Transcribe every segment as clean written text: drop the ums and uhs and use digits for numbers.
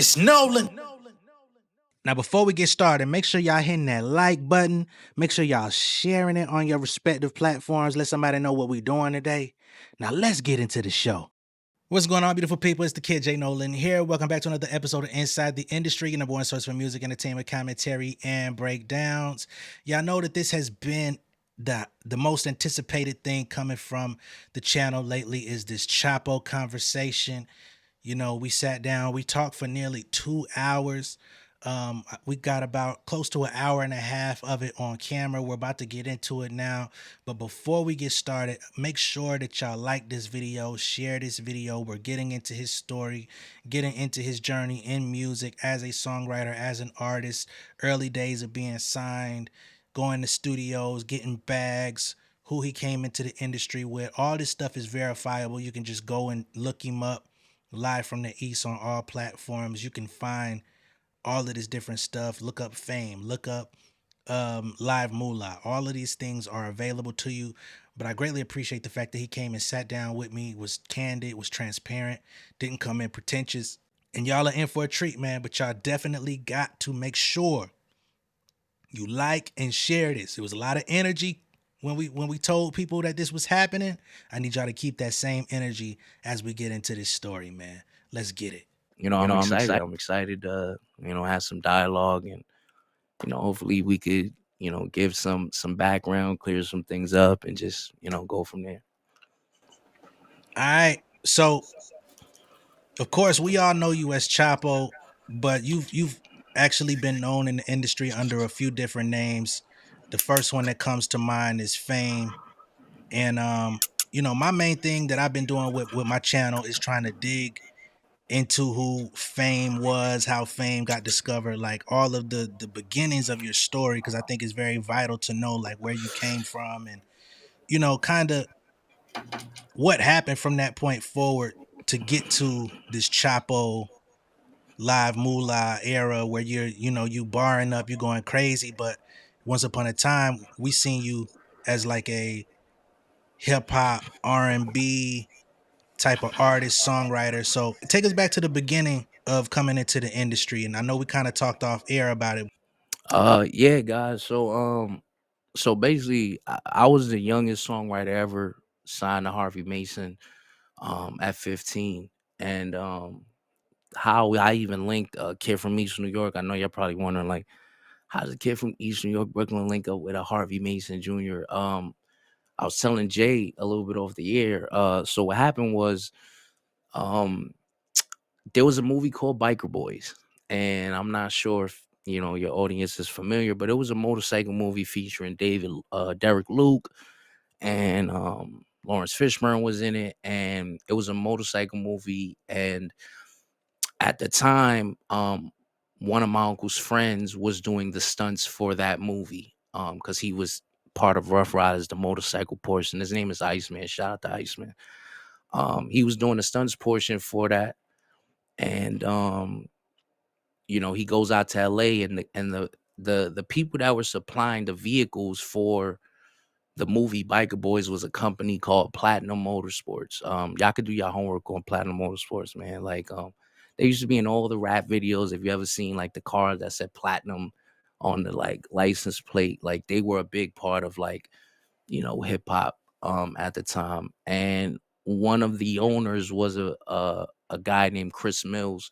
It's Nolan. Now, before we get started, make sure y'all hitting that like button. Make sure y'all sharing it on your respective platforms. Let somebody know what we're doing today. Now, let's get into the show. What's going on, beautiful people? It's the kid J Nolan here. Welcome back to another episode of Inside the Industry, your number one source for music, entertainment, commentary, and breakdowns. Y'all know that this has been the most anticipated thing coming from the channel lately is this Chapo conversation. You know, we sat down, we talked for nearly 2 hours. We got about close to an hour and a half of it on camera. We're about to get into it now. But before we get started, make sure that y'all like this video, share this video. We're getting into his story, getting into his journey in music as a songwriter, as an artist, early days of being signed, going to studios, getting bags, who he came into the industry with. All this stuff is verifiable. You can just go and look him up. Live from the East on all platforms. You can find all of this different stuff. Look up Fame. Look up Live Mula. All of these things are available to you. But I greatly appreciate the fact that he came and sat down with me, was candid, was transparent, didn't come in pretentious. And y'all are in for a treat, man. But y'all definitely got to make sure you like and share this. It was a lot of energy when we told people that this was happening. I need y'all to keep that same energy as we get into this story, man. Let's get it. I'm excited. I'm excited to, have some dialogue and, hopefully we could, give some background, clear some things up and just, go from there. All right. So, of course, we all know you as Chapo, but you've actually been known in the industry under a few different names. The first one that comes to mind is Fame. And my main thing that I've been doing with my channel is trying to dig into who Fame was, how Fame got discovered, like all of the beginnings of your story, because I think it's very vital to know like where you came from and kind of what happened from that point forward to get to this Chapo Live Moolah era where you barring up, you're going crazy. But once upon a time, we seen you as like a hip hop R&B type of artist, songwriter. So take us back to the beginning of coming into the industry. And I know we kind of talked off air about it. Yeah, guys. So basically, I was the youngest songwriter ever signed to Harvey Mason, at 15, and how I even linked a kid from East New York. I know you're probably wondering, like, how does a kid from East New York, Brooklyn, link up with a Harvey Mason Jr.? I was telling Jay a little bit off the air. So what happened was, um, there was a movie called Biker Boys, and I'm not sure if your audience is familiar, but it was a motorcycle movie featuring Derek Luke, and Lawrence Fishburne was in it, and it was a motorcycle movie. And at the time, one of my uncle's friends was doing the stunts for that movie, because he was part of Rough Riders, the motorcycle portion. His name is Iceman. Shout out to Iceman. He was doing the stunts portion for that, and he goes out to LA, and the people that were supplying the vehicles for the movie Biker Boys was a company called Platinum Motorsports. Y'all could do your homework on Platinum Motorsports, man. Like, they used to be in all the rap videos. If you ever seen like the car that said Platinum on the like license plate, like they were a big part of like, hip hop at the time. And one of the owners was a guy named Chris Mills,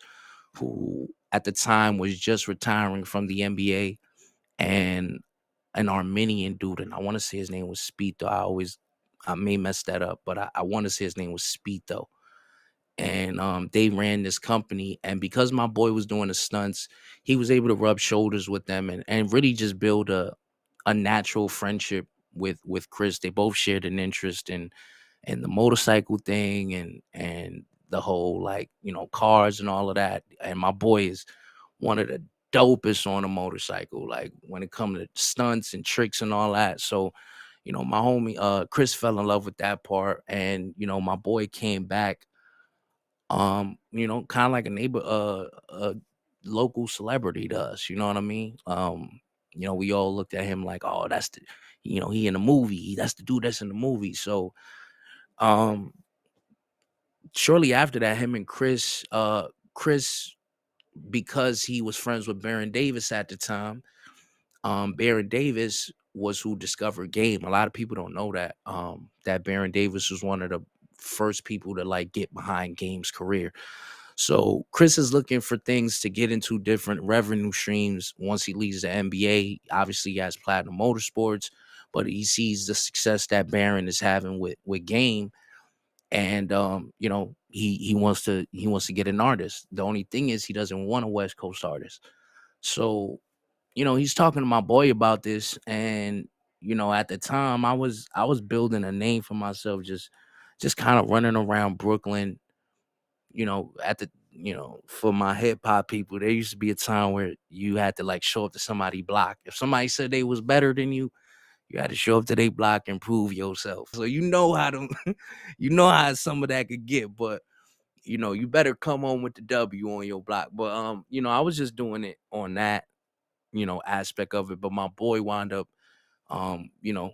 who at the time was just retiring from the NBA, and an Armenian dude, and I want to say his name was Spito. I may mess that up, but I want to say his name was Spito. And they ran this company, and because my boy was doing the stunts, he was able to rub shoulders with them and really just build a natural friendship with Chris. They both shared an interest in the motorcycle thing and the whole, like, cars and all of that. And my boy is one of the dopest on a motorcycle, like when it comes to stunts and tricks and all that. So, my homie Chris fell in love with that part, and my boy came back, kind of like a neighbor, a local celebrity to us. You know what I mean? We all looked at him like, oh, that's the, he in the movie. That's the dude that's in the movie. So, um, shortly after that, him and Chris because he was friends with Baron Davis at the time. Baron Davis was who discovered game. A lot of people don't know that. That Baron Davis was one of the first people to like get behind Game's career. So Chris is looking for things to get into different revenue streams once he leaves the NBA. Obviously, he has Platinum Motorsports, but he sees the success that Baron is having with Game, and he wants to get an artist. The only thing is he doesn't want a West Coast artist. So he's talking to my boy about this, and at the time I was building a name for myself, just kind of running around Brooklyn. At the for my hip hop people, there used to be a time where you had to like show up to somebody block. If somebody said they was better than you had to show up to their block and prove yourself. So how to how some of that could get, but you better come home with the W on your block. But I was just doing it on that aspect of it. But my boy wound up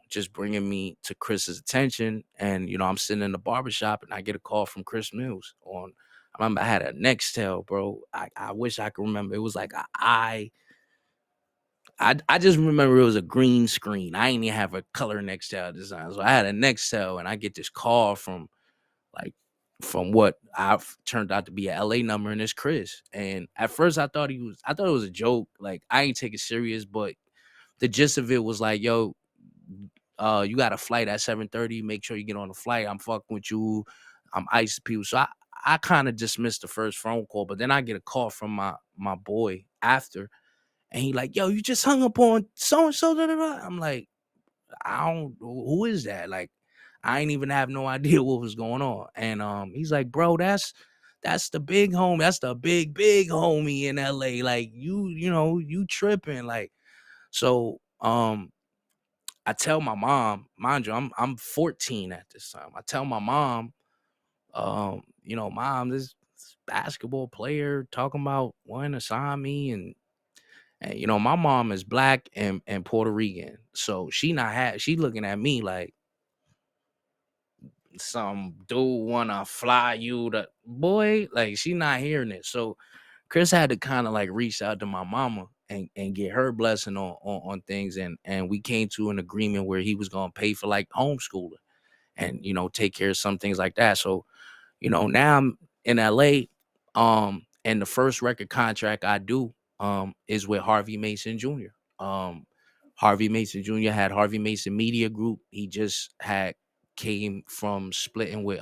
just bringing me to Chris's attention. And, I'm sitting in the barbershop and I get a call from Chris Mills on. I remember I had a Nextel, bro. I wish I could remember. It was like I just remember it was a green screen. I didn't even have a color Nextel design. So I had a Nextel and I get this call like from what I've turned out to be a LA number, and it's Chris. And at first I thought it was a joke. Like I ain't take it serious, but the gist of it was like, yo, you got a flight at 7:30. Make sure you get on the flight. I'm fucking with you. I'm ice people. So I kind of dismissed the first phone call, but then I get a call from my boy after, and he like, yo, you just hung up on so and so. I'm like, I don't. Who is that? Like, I ain't even have no idea what was going on. And he's like, bro, that's the big homie. That's the big homie in LA. Like you tripping. Like, so I tell my mom, mind you, I'm 14 at this time. I tell my mom, mom, this basketball player talking about wanting to sign me, and my mom is black and Puerto Rican, so she looking at me like some dude wanna fly you to boy, like she not hearing it. So Chris had to kind of like reach out to my mama and get her blessing on things, and we came to an agreement where he was gonna pay for like homeschooling and take care of some things like that. So now I'm in LA, and the first record contract I do is with Harvey Mason Jr. Harvey Mason Jr. had Harvey Mason Media Group. He just had came from splitting with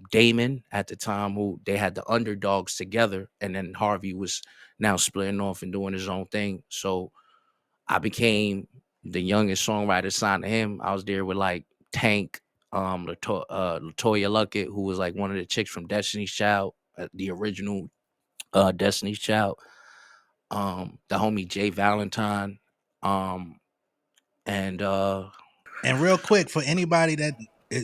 Damon at the time, who they had the underdogs together, and then Harvey was now splitting off and doing his own thing. So I became the youngest songwriter signed to him. I was there with like Tank, Latoya Luckett, who was like one of the chicks from Destiny's Child, the original Destiny's Child. The homie Jay Valentine, um, and And real quick, for anybody that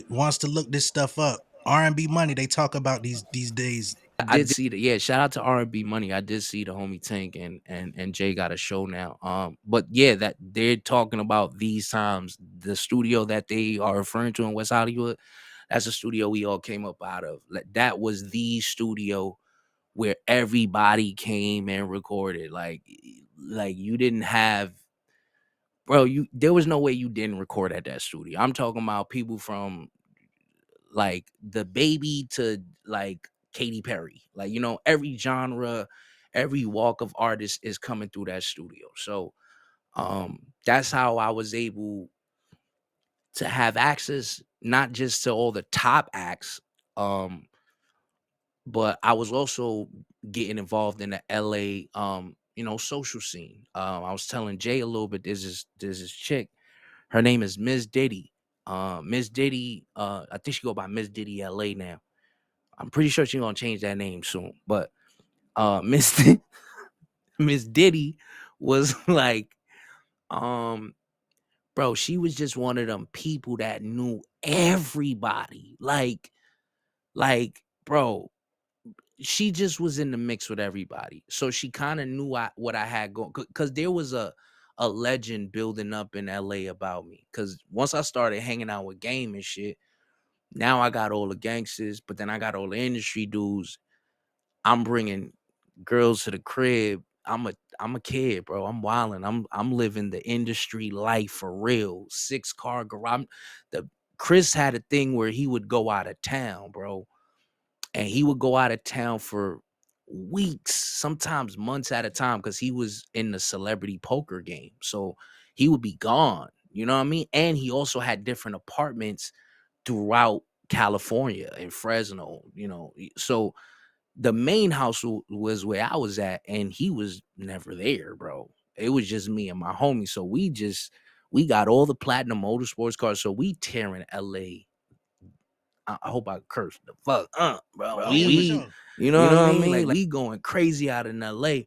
wants to look this stuff up, R&B money, they talk about these days. I did see the shout out to R&B Money. I did see the homie Tank and Jay got a show now. But yeah, that they're talking about these times. The studio that they are referring to in West Hollywood, that's a studio we all came up out of. Like that was the studio where everybody came and recorded. Like you didn't have, bro, there was no way you didn't record at that studio. I'm talking about people from like the baby to like Katy Perry. Like, every genre, every walk of artist is coming through that studio. So that's how I was able to have access not just to all the top acts, um, but I was also getting involved in the LA social scene. I was telling Jay a little bit, there's this chick, her name is Miss Diddy. Miss Diddy, I think she go by Miss Diddy LA now. I'm pretty sure she's gonna change that name soon. But Miss Miss Diddy was like, um, bro, she was just one of them people that knew everybody. Bro, she just was in the mix with everybody. So she kind of knew what I had going, because there was a legend building up in LA about me. Because once I started hanging out with Game and shit, now I got all the gangsters, but then I got all the industry dudes. I'm bringing girls to the crib. I'm a kid, bro. I'm wilding. I'm living the industry life for real. 6-car garage. The Chris had a thing where he would go out of town, bro, and he would go out of town for weeks, sometimes months at a time, because he was in the celebrity poker game. So he would be gone. You know what I mean? And he also had different apartments throughout California and Fresno. So the main house was where I was at, and he was never there, bro. It was just me and my homie. So we got all the platinum motorsports cars. So we tearing LA. I hope I cursed the fuck up, bro. Oh yeah, for sure. You know what I mean? Like we going crazy out in LA,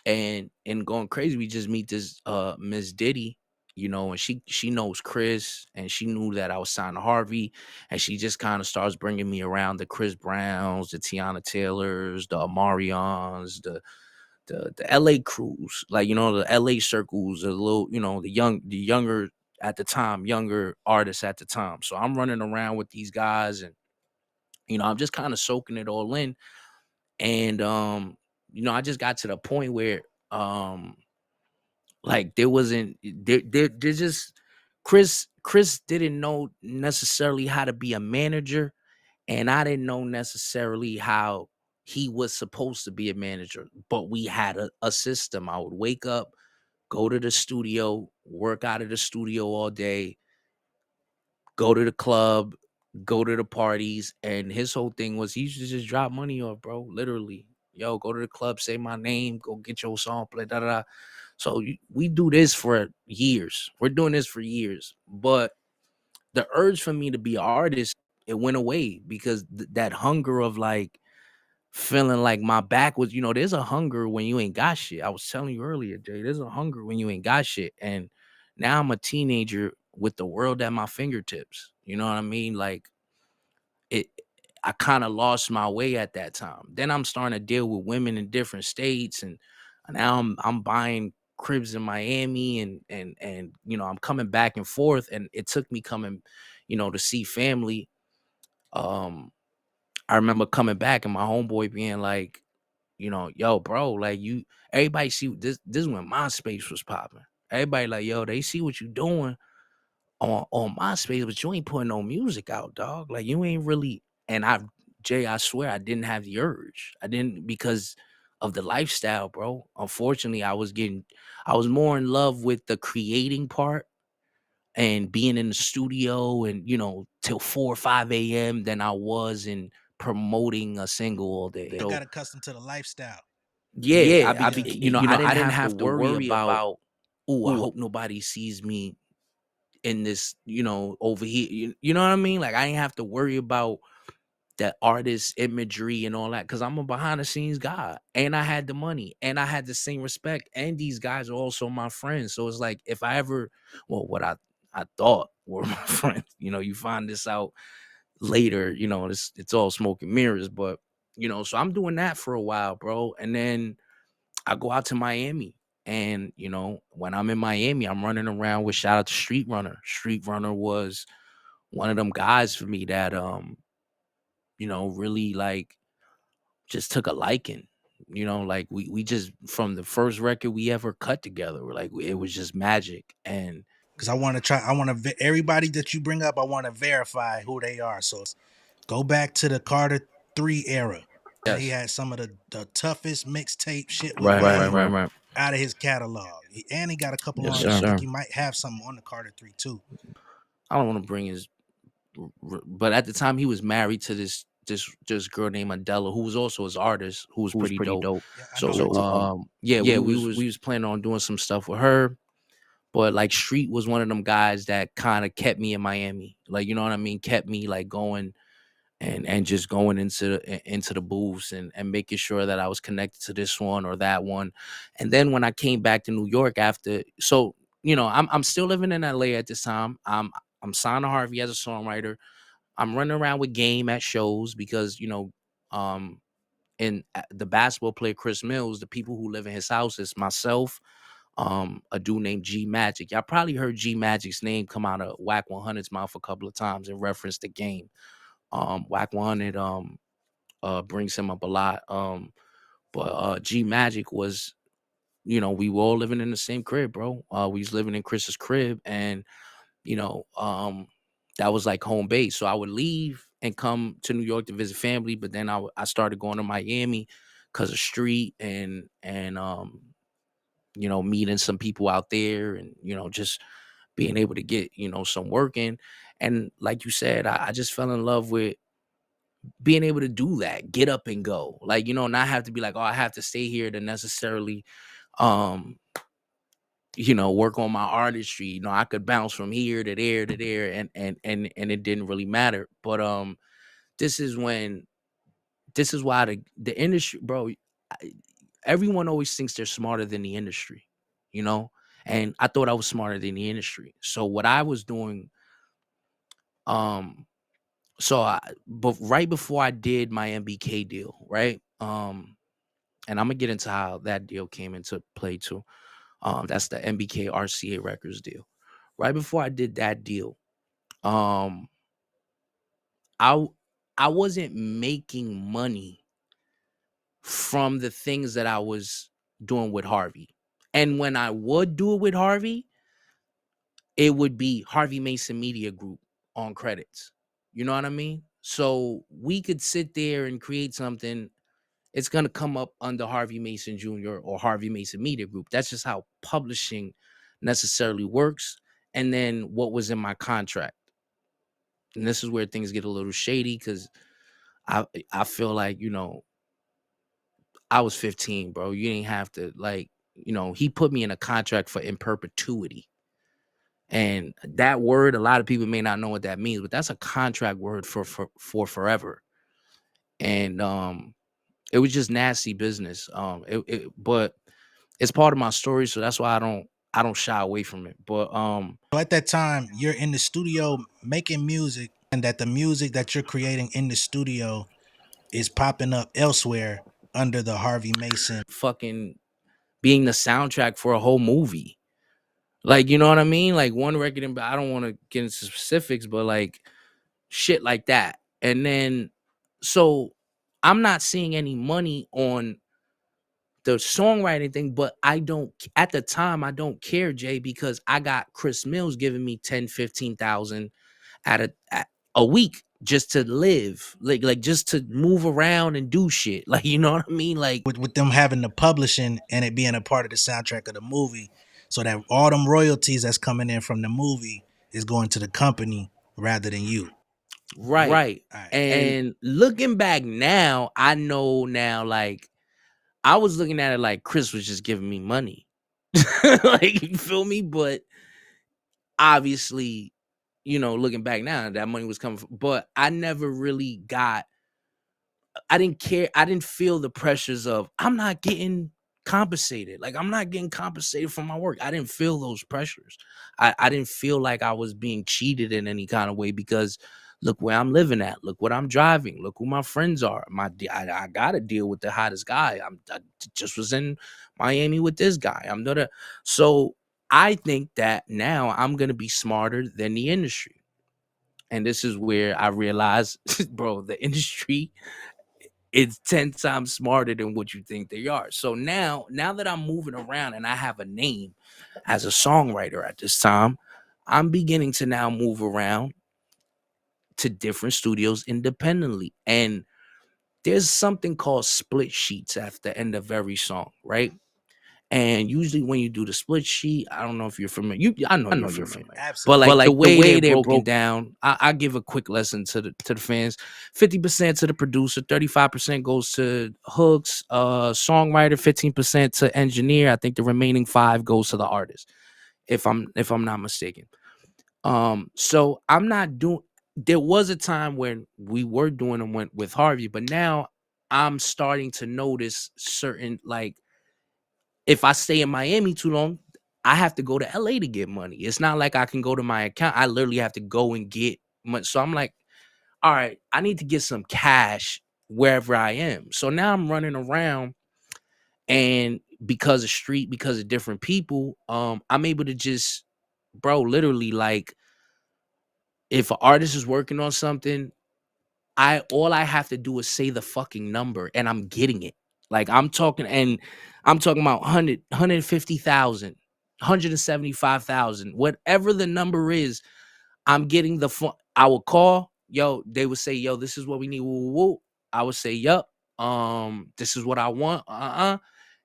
and going crazy. We just meet this Miss Diddy, and she knows Chris, and she knew that I was signed to Harvey, and she just kind of starts bringing me around the Chris Browns, the Tiana Taylors, the Amarions, the LA crews, like the LA circles, a little, the younger at the time, younger artists at the time. So I'm running around with these guys, and I'm just kind of soaking it all in. And I just got to the point where like there wasn't there just Chris didn't know necessarily how to be a manager, and I didn't know necessarily how he was supposed to be a manager, but we had a system. I would wake up, go to the studio, work out of the studio all day, go to the club, go to the parties, and his whole thing was he used to just drop money off, bro. Literally, yo, go to the club, say my name, go get your song, play, da da da. So we do this for years. We're doing this for years, but the urge for me to be an artist, it went away because that hunger of like feeling like my back was, there's a hunger when you ain't got shit. I was telling you earlier, Jay, there's a hunger when you ain't got shit. And now I'm a teenager with the world at my fingertips. You know what I mean? Like it I kind of lost my way at that time. Then I'm starting to deal with women in different states, and now I'm buying cribs in Miami, and I'm coming back and forth, and it took me coming, to see family. Um I remember coming back and my homeboy being like, yo, bro, like everybody see this is when MySpace was popping. Everybody like, yo, they see what you doing on MySpace, but you ain't putting no music out, dog. Like you ain't really. And I swear I didn't have the urge. I didn't, because of the lifestyle, bro. Unfortunately, I was more in love with the creating part and being in the studio and till 4 or 5 a.m. than I was in promoting a single all day. You got So accustomed to the lifestyle. yeah, I Yeah. became, I didn't have to worry about, oh, I hope nobody sees me in this, over here. You know what I mean? Like I didn't have to worry about that artist imagery and all that, because I'm a behind the scenes guy, and I had the money, and I had the same respect, and these guys are also my friends. So it's like if I ever, well, what I thought were my friends, you find this out later, it's all smoke and mirrors, but so I'm doing that for a while, bro, and then I go out to Miami. And when I'm in Miami, I'm running around with, shout out to Street Runner. Street Runner was one of them guys for me that really like just took a liking. Like we just, from the first record we ever cut together, like it was just magic. And Because I want to, everybody that you bring up, I want to verify who they are. So go back to the Carter 3 era. He yes, had some of the toughest mixtape shit with Wayne right. out of his catalog. And he got a couple Yes, on, I sir. think he might have something on the Carter 3 too. I don't want to bring his, but at the time he was married to this girl named Adela, who was also his artist, who was pretty dope. Yeah, I know her So too. yeah, we was planning on doing some stuff with her. But like Street was one of them guys that kind of kept me in Miami. Like, you know what I mean? Kept me like going and just going into the booths and making sure that I was connected to this one or that one. And then when I came back to New York after, so I'm still living in LA at this time. I'm signed to Harvey as a songwriter. I'm running around with Game at shows because um in the basketball player Chris Mills, the people who live in his house is myself, a dude named G Magic. Y'all probably heard G Magic's name come out of Whack 100's mouth a couple of times in reference to Game. Whack 100 brings him up a lot. But G Magic was, we were all living in the same crib, bro. We was living in Chris's crib, and you know, that was like home base. So I would leave and come to New York to visit family, but then I started going to Miami because of street and meeting some people out there, and just being able to get some work in. And like you said, I just fell in love with being able to do that, get up and go, like not have to be like, oh, I have to stay here to necessarily um work on my artistry. I could bounce from here to there to there, and it didn't really matter. But this is when this is why the industry, bro. I- Everyone always thinks they're smarter than the industry, you know. And I thought I was smarter than the industry. So what I was doing, um, but right before I did my MBK deal, right, and I'm gonna get into how that deal came into play too. That's the MBK RCA Records deal. Right before I did that deal, um, I w- I wasn't making money from the things that I was doing with Harvey. And when I would do it with Harvey, it would be Harvey Mason Media Group on credits. You know what I mean? So we could sit there and create something. It's going to come up under Harvey Mason Jr. or Harvey Mason Media Group. That's just how publishing necessarily works. And then what was in my contract. And this is where things get a little shady because I I feel like, I was 15, bro. You didn't have to he put me in a contract for in perpetuity. And that word, a lot of people may not know what that means, but that's a contract word for forever. And it was just nasty business. But it's part of my story, so that's why I don't shy away from it. But So at that time, you're in the studio making music, and that the music that you're creating in the studio is popping up elsewhere under the Harvey Mason. fucking being the soundtrack for a whole movie. Like, you know what I mean? Like one record, and I don't want to get into specifics, but like shit like that. And then so I'm not seeing any money on the songwriting thing, but I don't at the time I don't care, Jay, because I got Chris Mills giving me 10, 15,000 at a week just to live, like just to move around and do shit. Like, you know what I mean? Like, With them having the publishing and it being a part of the soundtrack of the movie, so that all them royalties that's coming in from the movie is going to the company rather than you. right. Right. All right. And And looking back now, I know now, like, I was looking at it like Chris was just giving me money. Like, you feel me? But obviously, looking back now, that money was coming from, but I never really I didn't care. I didn't feel the pressures of I'm not getting compensated. Like I'm not getting compensated for my work. I didn't feel those pressures. I didn't feel like I was being cheated in any kind of way because look where I'm living at. Look what I'm driving. Look who my friends are. I got to deal with the hottest guy. I just was in Miami with this guy. I'm not a so I think that now I'm gonna be smarter than the industry. And this is where I realize, bro, the industry it's 10 times smarter than what you think they are. So now that I'm moving around and I have a name as a songwriter at this time, I'm beginning to now move around to different studios independently. And there's something called split sheets at the end of every song, right? And usually when you do the split sheet, I don't know if you're familiar. I know you're familiar. But absolutely. like the way they're broken down, I give a quick lesson to the fans. 50% to the producer, 35% goes to hooks, songwriter, 15% to engineer. I think the remaining 5 goes to the artist, if I'm not mistaken. So I'm not doing. There was a time when we were doing them with Harvey, but now I'm starting to notice certain like if I stay in Miami too long, I have to go to LA to get money. It's not like I can go to my account. I literally have to go and get money. So I'm like, all right, I need to get some cash wherever I am. So now I'm running around and because of street, because of different people, I'm able to just, bro, literally like if an artist is working on something, all I have to do is say the fucking number and I'm getting it. Like I'm talking about 100, 175,000, whatever the number is. I'm getting the phone. I would call, yo, they would say, yo, this is what we need. Woo, woo, woo. I would say, yup. This is what I want.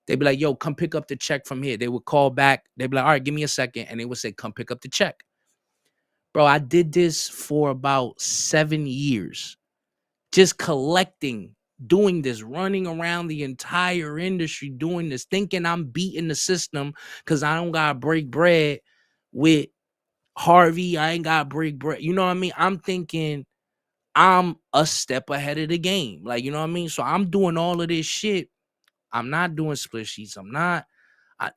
They'd be like, yo, come pick up the check from here. They would call back. They'd be like, all right, give me a second. And they would say, come pick up the check. Bro, I did this for about 7 years, just collecting, doing this, running around the entire industry, doing this, thinking I'm beating the system because I don't got to break bread with Harvey. I ain't got to break bread. You know what I mean? I'm thinking I'm a step ahead of the game. Like, you know what I mean? So I'm doing all of this shit. I'm not doing split sheets. I, I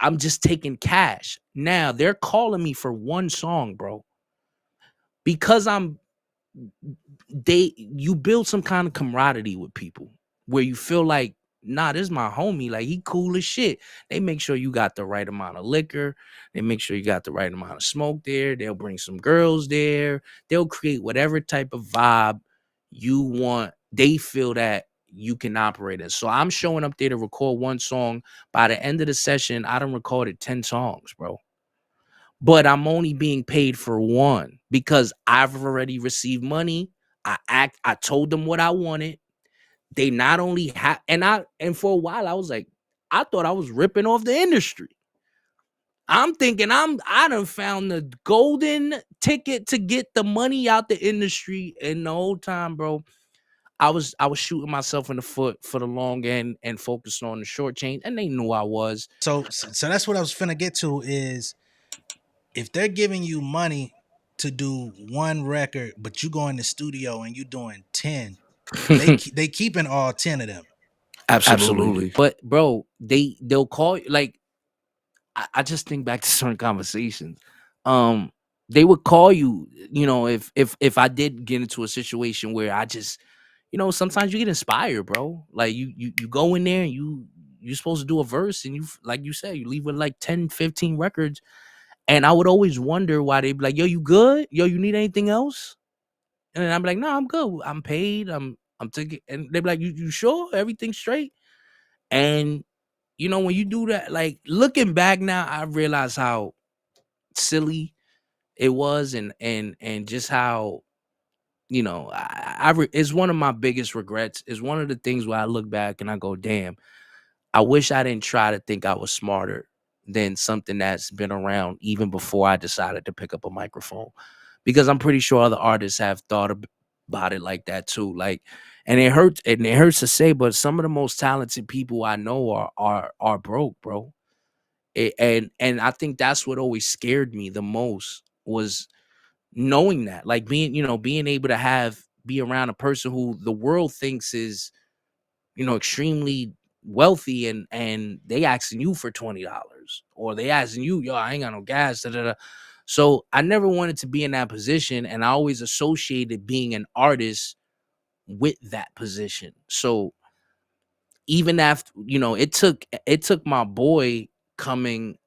I'm just taking cash. Now they're calling me for one song, bro. Because you build some kind of camaraderie with people where you feel like, nah, this is my homie. Like, he cool as shit. They make sure you got the right amount of liquor. They make sure you got the right amount of smoke there. They'll bring some girls there. They'll create whatever type of vibe you want. They feel that you can operate in. So I'm showing up there to record one song. By the end of the session, I done recorded 10 songs, bro. But I'm only being paid for one because I've already received money. I told them what I wanted. They not only have, and for a while I was like, I thought I was ripping off the industry. I'm thinking I done found the golden ticket to get the money out the industry, and the whole time, bro, I was shooting myself in the foot for the long end and focused on the short change, and they knew I was. So that's what I was finna get to is if they're giving you money to do one record, but you go in the studio and you doing 10, they keeping all 10 of them. Absolutely. But bro, they'll call you like I just think back to certain conversations. Um, they would call you, if I did get into a situation where I just, sometimes you get inspired, bro. Like you go in there and you're supposed to do a verse and like you said, you leave with like 10, 15 records. And I would always wonder why they'd be like, yo, you good? Yo, you need anything else? And I'm like, no, I'm good. I'm paid. I'm taking, and they'd be like, you sure everything's straight? And when you do that, like looking back now, I realize how silly it was, and just how it's one of my biggest regrets. It's one of the things where I look back and I go, damn, I wish I didn't try to think I was smarter than something that's been around even before I decided to pick up a microphone, because I'm pretty sure other artists have thought about it like that too. Like, and it hurts to say, but some of the most talented people I know are broke, bro. And I think that's what always scared me the most, was knowing that, like being able to be around a person who the world thinks is extremely wealthy, and they asking you for $20, or they asking you, yo, I ain't got no gas, da, da, da. So I never wanted to be in that position, and I always associated being an artist with that position. So even after, it took my boy coming,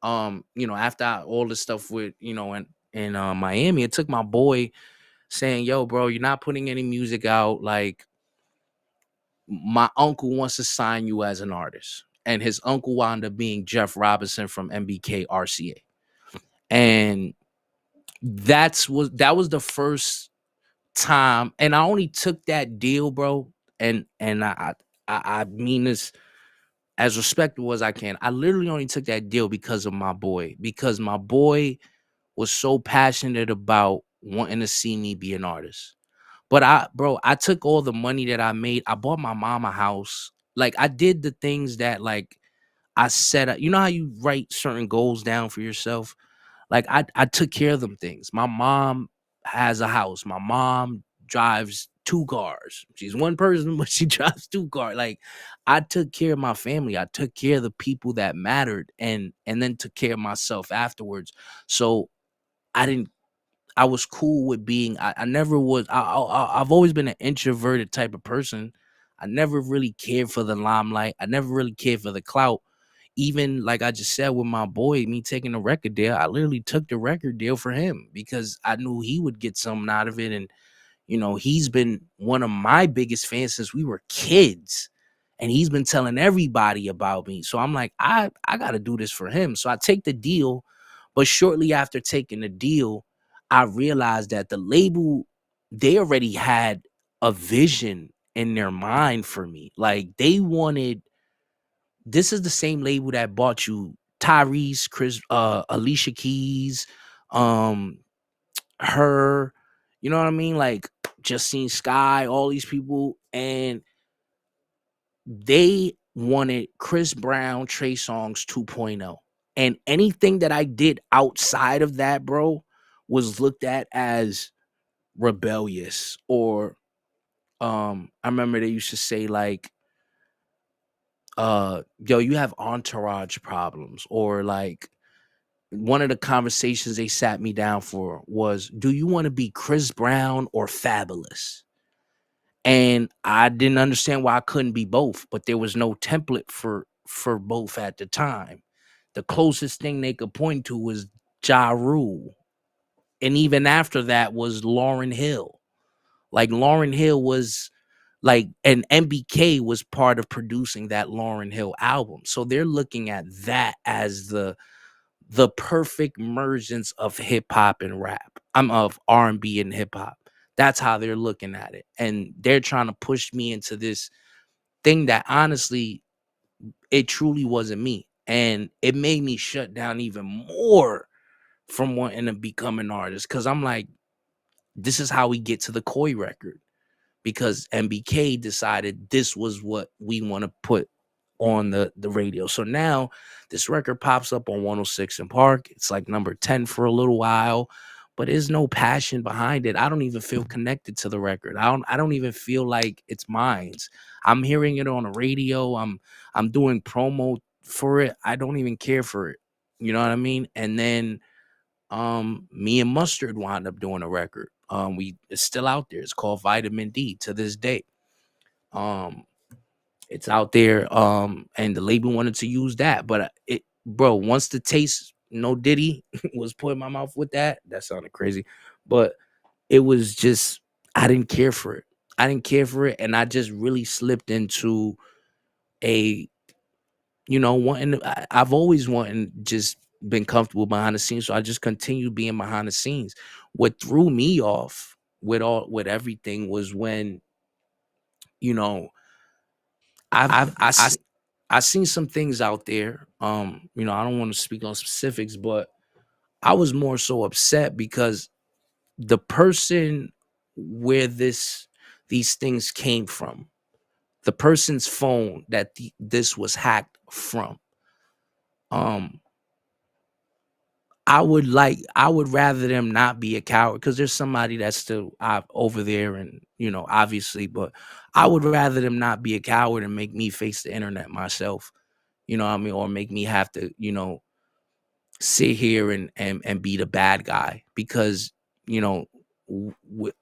after all this stuff with, in Miami, it took my boy saying, yo, bro, you're not putting any music out. Like, my uncle wants to sign you as an artist. And his uncle wound up being Jeff Robinson from MBK RCA. And that was the first time. And I only took that deal, bro. And I mean this as respectful as I can. I literally only took that deal because of my boy. Because my boy was so passionate about wanting to see me be an artist. But I took all the money that I made. I bought my mom a house. Like, I did the things that, like, I set up. You know how you write certain goals down for yourself? Like, I took care of them things. My mom has a house. My mom drives 2 cars. She's one person, but she drives 2 cars. Like, I took care of my family. I took care of the people that mattered, and then took care of myself afterwards. So I didn't I was cool with being. I never was. I've always been an introverted type of person. I never really cared for the limelight. I never really cared for the clout. Even like I just said with my boy, me taking the record deal, I literally took the record deal for him because I knew he would get something out of it. And he's been one of my biggest fans since we were kids. and he's been telling everybody about me. So I'm like, I got to do this for him. So I take the deal, but shortly after taking the deal, I realized that the label, they already had a vision in their mind for me. Like they wanted, this is the same label that bought you Tyrese, Alicia Keys, um, her, you know what I mean? Like just seen Sky, all these people, and they wanted Chris Brown, Trey Songz 2.0. And anything that I did outside of that, bro, was looked at as rebellious. Or I remember they used to say like, yo, you have entourage problems. Or like one of the conversations they sat me down for was, do you want to be Chris Brown or Fabulous? And I didn't understand why I couldn't be both, but there was no template for both at the time. The closest thing they could point to was Ja Rule. And even after that was Lauryn Hill. Like Lauryn Hill was like, and MBK was part of producing that Lauryn Hill album. So they're looking at that as the perfect mergence of hip hop and rap. I'm of R&B and hip hop. That's how they're looking at it. And they're trying to push me into this thing that honestly, it truly wasn't me. And it made me shut down even more from wanting to become an artist. Cause I'm like, this is how we get to the Koi record. Because MBK decided this was what we want to put on the radio. So now this record pops up on 106 in Park. It's like number 10 for a little while, but there's no passion behind it. I don't even feel connected to the record. I don't even feel like it's mine. I'm hearing it on the radio. I'm doing promo for it. I don't even care for it. You know what I mean? And then me and Mustard wound up doing a record. It's still out there. It's called Vitamin D to this day. Um it's out there. And the label wanted to use that, but it, bro, once the taste, no Diddy was put in my mouth with that sounded crazy, but it was just, I didn't care for it. I didn't care for it, and I just really slipped into a, I've always wanted, just been comfortable behind the scenes, so I just continued being behind the scenes. What threw me off with everything was when, you know, I've I s- I seen some things out there. I don't want to speak on specifics, but I was more so upset because the person where these things came from, the person's phone that this was hacked from, um I would rather them not be a coward, because there's somebody that's still over there, and obviously, but I would rather them not be a coward and make me face the internet myself. You know what I mean? Or make me have to, sit here and be the bad guy, because, with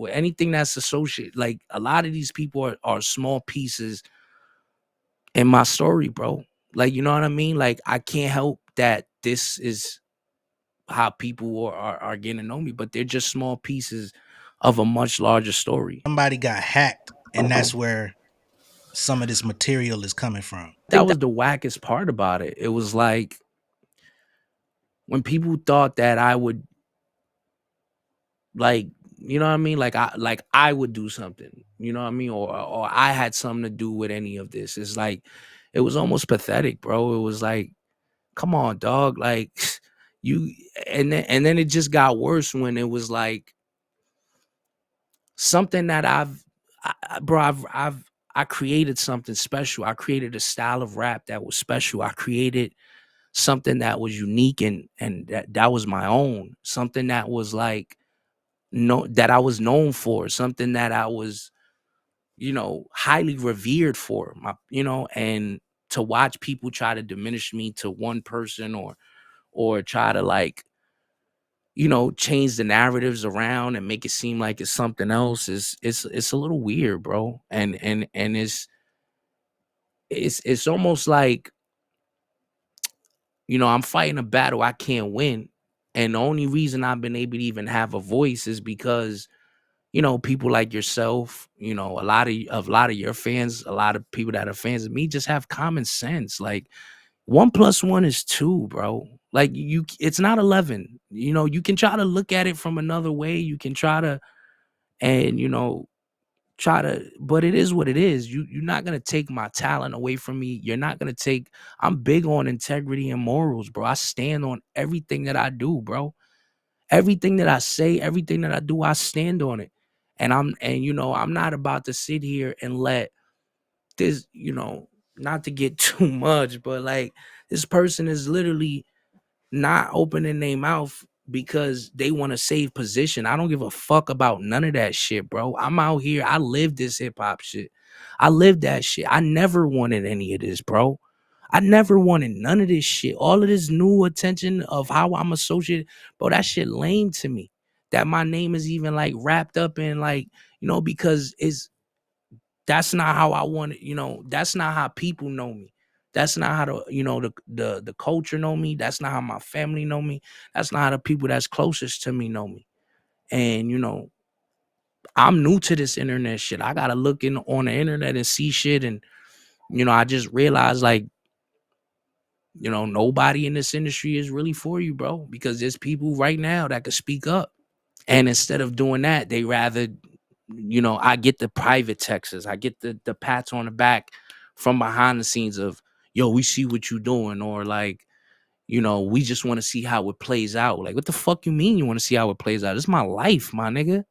anything that's associated, like a lot of these people are small pieces in my story, bro. Like, you know what I mean? Like, I can't help that this is how people are getting to know me, but they're just small pieces of a much larger story. Somebody got hacked, and that's where some of this material is coming from. That was the wackest part about it. It was like when people thought that I would, like, you know what I mean? Like I would do something, you know what I mean? Or I had something to do with any of this. It's like, it was almost pathetic, bro. It was like, come on, dog. Like you, and then it just got worse when it was like something that bro, I created something special. I created a style of rap that was special. I created something that was unique, and that was my own. Something that was like, no, that I was known for, something that I was, highly revered for. And to watch people try to diminish me to one person, or try to, like, change the narratives around and make it seem like it's something else, it's a little weird, bro. And it's almost like, I'm fighting a battle I can't win. And the only reason I've been able to even have a voice is because, people like yourself, a lot of your fans, a lot of people that are fans of me just have common sense. Like, 1 plus 1 is 2, bro. Like, it's not 11. You can try to look at it from another way. You can try to, and but it is what it is. You're not gonna take my talent away from me. You're not gonna take. I'm big on integrity and morals, bro. I stand on everything that I do, bro. Everything that I say, everything that I do, I stand on it. I'm not about to sit here and let this, not to get too much, but like, this person is literally not opening their mouth because they want to save position. I don't give a fuck about none of that shit, bro. I'm out here. I live this hip hop shit. I live that shit. I never wanted any of this, bro. I never wanted none of this shit. All of this new attention of how I'm associated, bro, that shit lame to me. That my name is even like wrapped up in, like, because that's not how I want it, that's not how people know me. That's not how the culture know me. That's not how my family know me. That's not how the people that's closest to me know me. And I'm new to this internet shit. I gotta look in on the internet and see shit. And I just realized, like, nobody in this industry is really for you, bro, because there's people right now that could speak up. And instead of doing that, they rather, I get the private texts, I get the pats on the back from behind the scenes of, yo, we see what you doing, or like, we just want to see how it plays out. Like, what the fuck you mean you want to see how it plays out? It's my life, my nigga.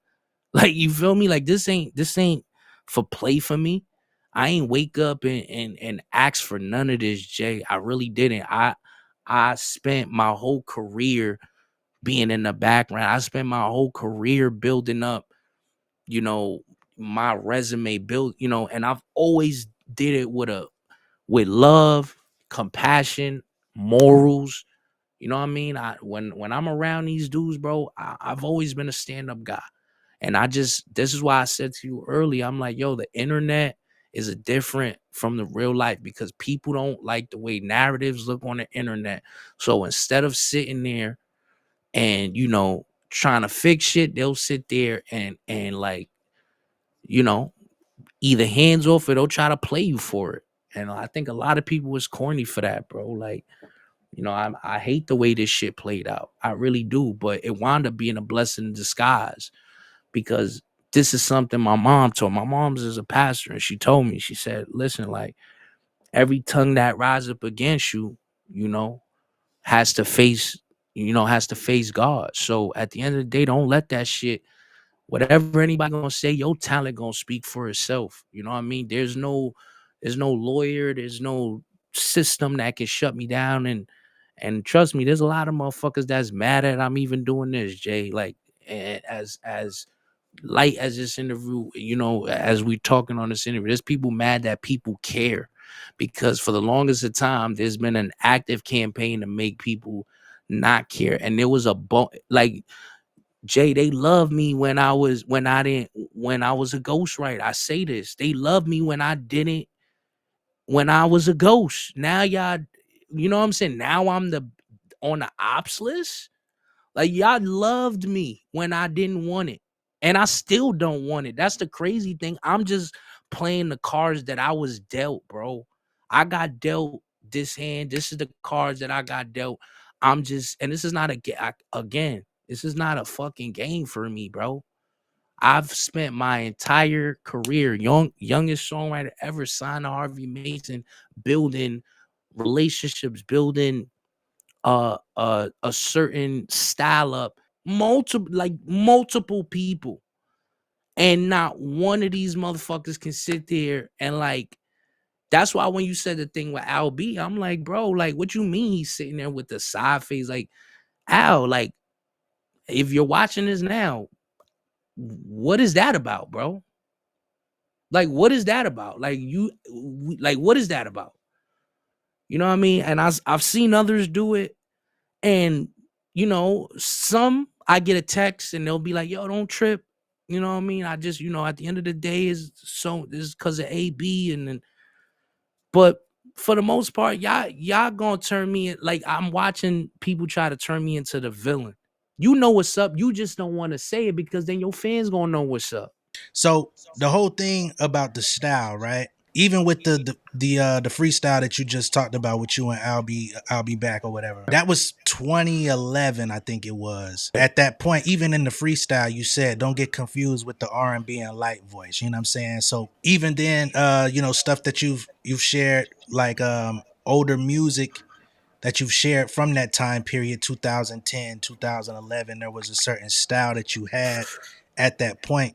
Like, you feel me? Like, this ain't for play for me. I ain't wake up and ask for none of this, Jay. I really didn't. I spent my whole career being in the background. I spent my whole career building up, you know, my resume built, and I've always did it with love, compassion, morals. You know what I mean? When I'm around these dudes, bro, I've always been a stand-up guy. And this is why I said to you earlier, I'm like, yo, the internet is a different from the real life, because people don't like the way narratives look on the internet. So instead of sitting there and, trying to fix shit, they'll sit there and like, you know, either hands off or they'll try to play you for it. And I think a lot of people was corny for that, bro. Like, I hate the way this shit played out. I really do. But it wound up being a blessing in disguise, because this is something my mom told. My mom's is a pastor, and she told me, she said, listen, like, every tongue that rises up against you, you know, has to face, has to face God. So at the end of the day, don't let that shit, whatever anybody gonna say, your talent gonna speak for itself. You know what I mean? There's no lawyer, there's no system that can shut me down. And trust me, there's a lot of motherfuckers that's mad at I'm even doing this, Jay. Like, as light as this interview, as we talking on this interview, there's people mad that people care, because for the longest of time, there's been an active campaign to make people not care. And there was like, Jay, they loved me when I was a ghostwriter. I say this, they loved me when I was a ghost. Now y'all, you know what I'm saying? Now I'm on the ops list. Like, y'all loved me when I didn't want it. And I still don't want it. That's the crazy thing. I'm just playing the cards that I was dealt, bro. I got dealt this hand. This is the cards that I got dealt. And this is not again, this is not a fucking game for me, bro. I've spent my entire career, youngest songwriter ever signed to Harvey Mason, building relationships, building a certain style up, multiple people. And not one of these motherfuckers can sit there and, like, that's why when you said the thing with Al B, I'm like, bro, like, what you mean he's sitting there with the side face? Like, Al, like, if you're watching this now, what is that about, bro? Like, what is that about? Like, like, what is that about? You know what I mean? And I've seen others do it. And, some I get a text and they'll be like, yo, don't trip. You know what I mean? I just, at the end of the day, this is because of AB. And then, but for the most part, y'all gonna turn me like, I'm watching people try to turn me into the villain. You know what's up. You just don't want to say it because then your fans gonna know what's up. So the whole thing about the style, right? Even with the freestyle that you just talked about with you and I'll be back or whatever. That was 2011, I think it was. At that point, even in the freestyle, you said don't get confused with the R&B and light voice. You know what I'm saying? So even then, stuff that you've shared like older music that you've shared from that time period, 2010, 2011, there was a certain style that you had at that point,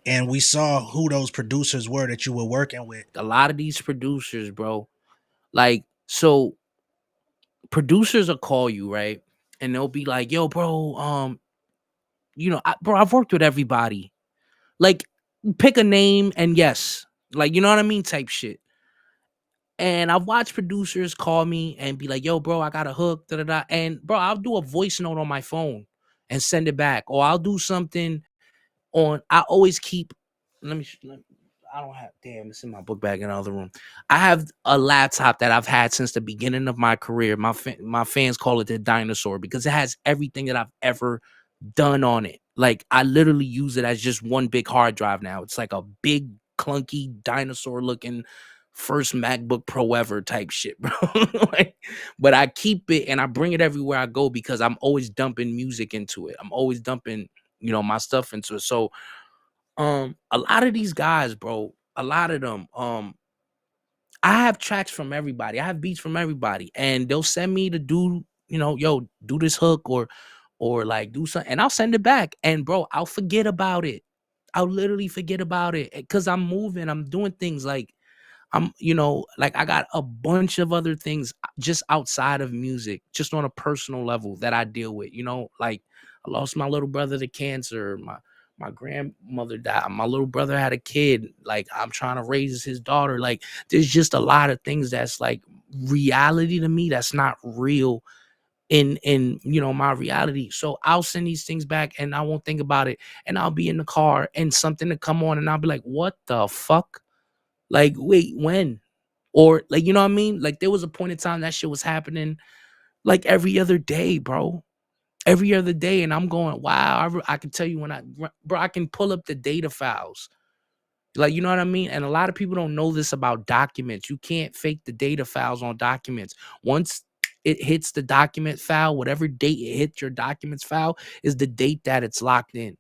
and we saw who those producers were that you were working with. A lot of these producers, bro, like, so producers will call you, right? And they'll be like, yo, bro, bro, I've worked with everybody. Like, pick a name and yes, like, you know what I mean? Type shit. And I've watched producers call me and be like, yo, bro, I got a hook, da da da. And bro, I'll do a voice note on my phone and send it back. Or I'll do something I always keep, I don't have, damn, it's in my book bag in the other room. I have a laptop that I've had since the beginning of my career. My fans call it the dinosaur because it has everything that I've ever done on it. Like, I literally use it as just one big hard drive now. It's like a big, clunky, dinosaur looking first MacBook Pro ever type shit, bro. Like, but I keep it and I bring it everywhere I go because I'm always dumping music into it. I'm always dumping, my stuff into it. So a lot of these guys, bro, a lot of them, I have tracks from everybody. I have beats from everybody, and they'll send me to do, yo, do this hook or like do something, and I'll send it back. And bro, I'll forget about it. I'll literally forget about it because I'm moving, I'm doing things like like I got a bunch of other things just outside of music, just on a personal level that I deal with. Like I lost my little brother to cancer. My grandmother died. My little brother had a kid. Like I'm trying to raise his daughter. Like there's just a lot of things that's like reality to me that's not real in my reality. So I'll send these things back and I won't think about it. And I'll be in the car and something to come on and I'll be like, what the fuck? Like, wait, when? Or like, you know what I mean? Like there was a point in time that shit was happening like every other day, bro. Every other day. And I'm going, wow, I can tell you bro, I can pull up the data files. Like, you know what I mean? And a lot of people don't know this about documents. You can't fake the data files on documents. Once it hits the document file, whatever date it hits your documents file is the date that it's locked in.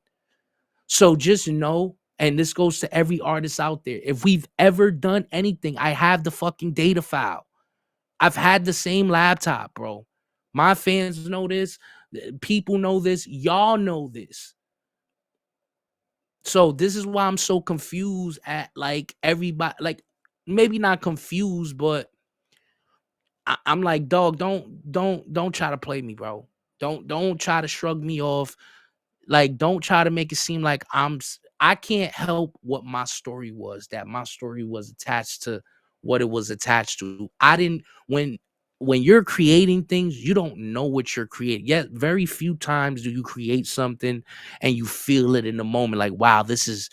So just know, and this goes to every artist out there, if we've ever done anything, I have the fucking data file. I've had the same laptop, bro. My fans know this. People know this. Y'all know this. So this is why I'm so confused at like everybody, like maybe not confused, but I'm like, dog, don't try to play me, bro. Don't try to shrug me off. Like, don't try to make it seem like I can't help what my story was, that my story was attached to what it was attached to. I didn't when you're creating things, you don't know what you're creating. Yet very few times do you create something and you feel it in the moment, like, wow, this is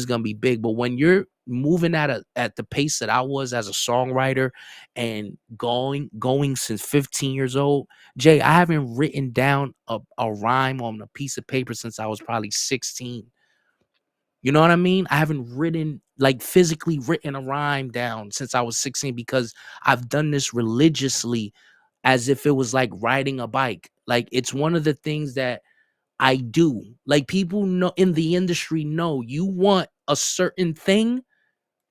gonna be big. But when you're moving at the pace that I was as a songwriter and going since 15 years old, Jay, I haven't written down a rhyme on a piece of paper since I was probably 16. You know what I mean? I haven't like physically written a rhyme down since I was 16 because I've done this religiously as if it was like riding a bike. Like it's one of the things that I do. Like people know in the industry know you want a certain thing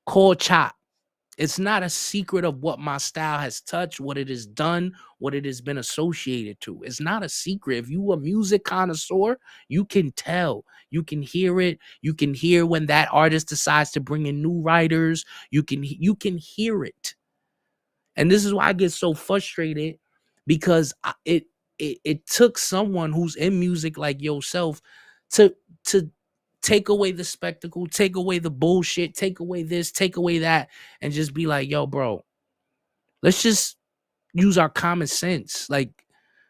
called chop. It's not a secret of what my style has touched, what it has done, what it has been associated to. It's not a secret. If you a music connoisseur, you can tell. You can hear it. You can hear when that artist decides to bring in new writers. You can hear it. And this is why I get so frustrated because it took someone who's in music like yourself to to take away the spectacle, take away the bullshit, take away this, take away that, and just be like, yo, bro, let's just use our common sense. Like,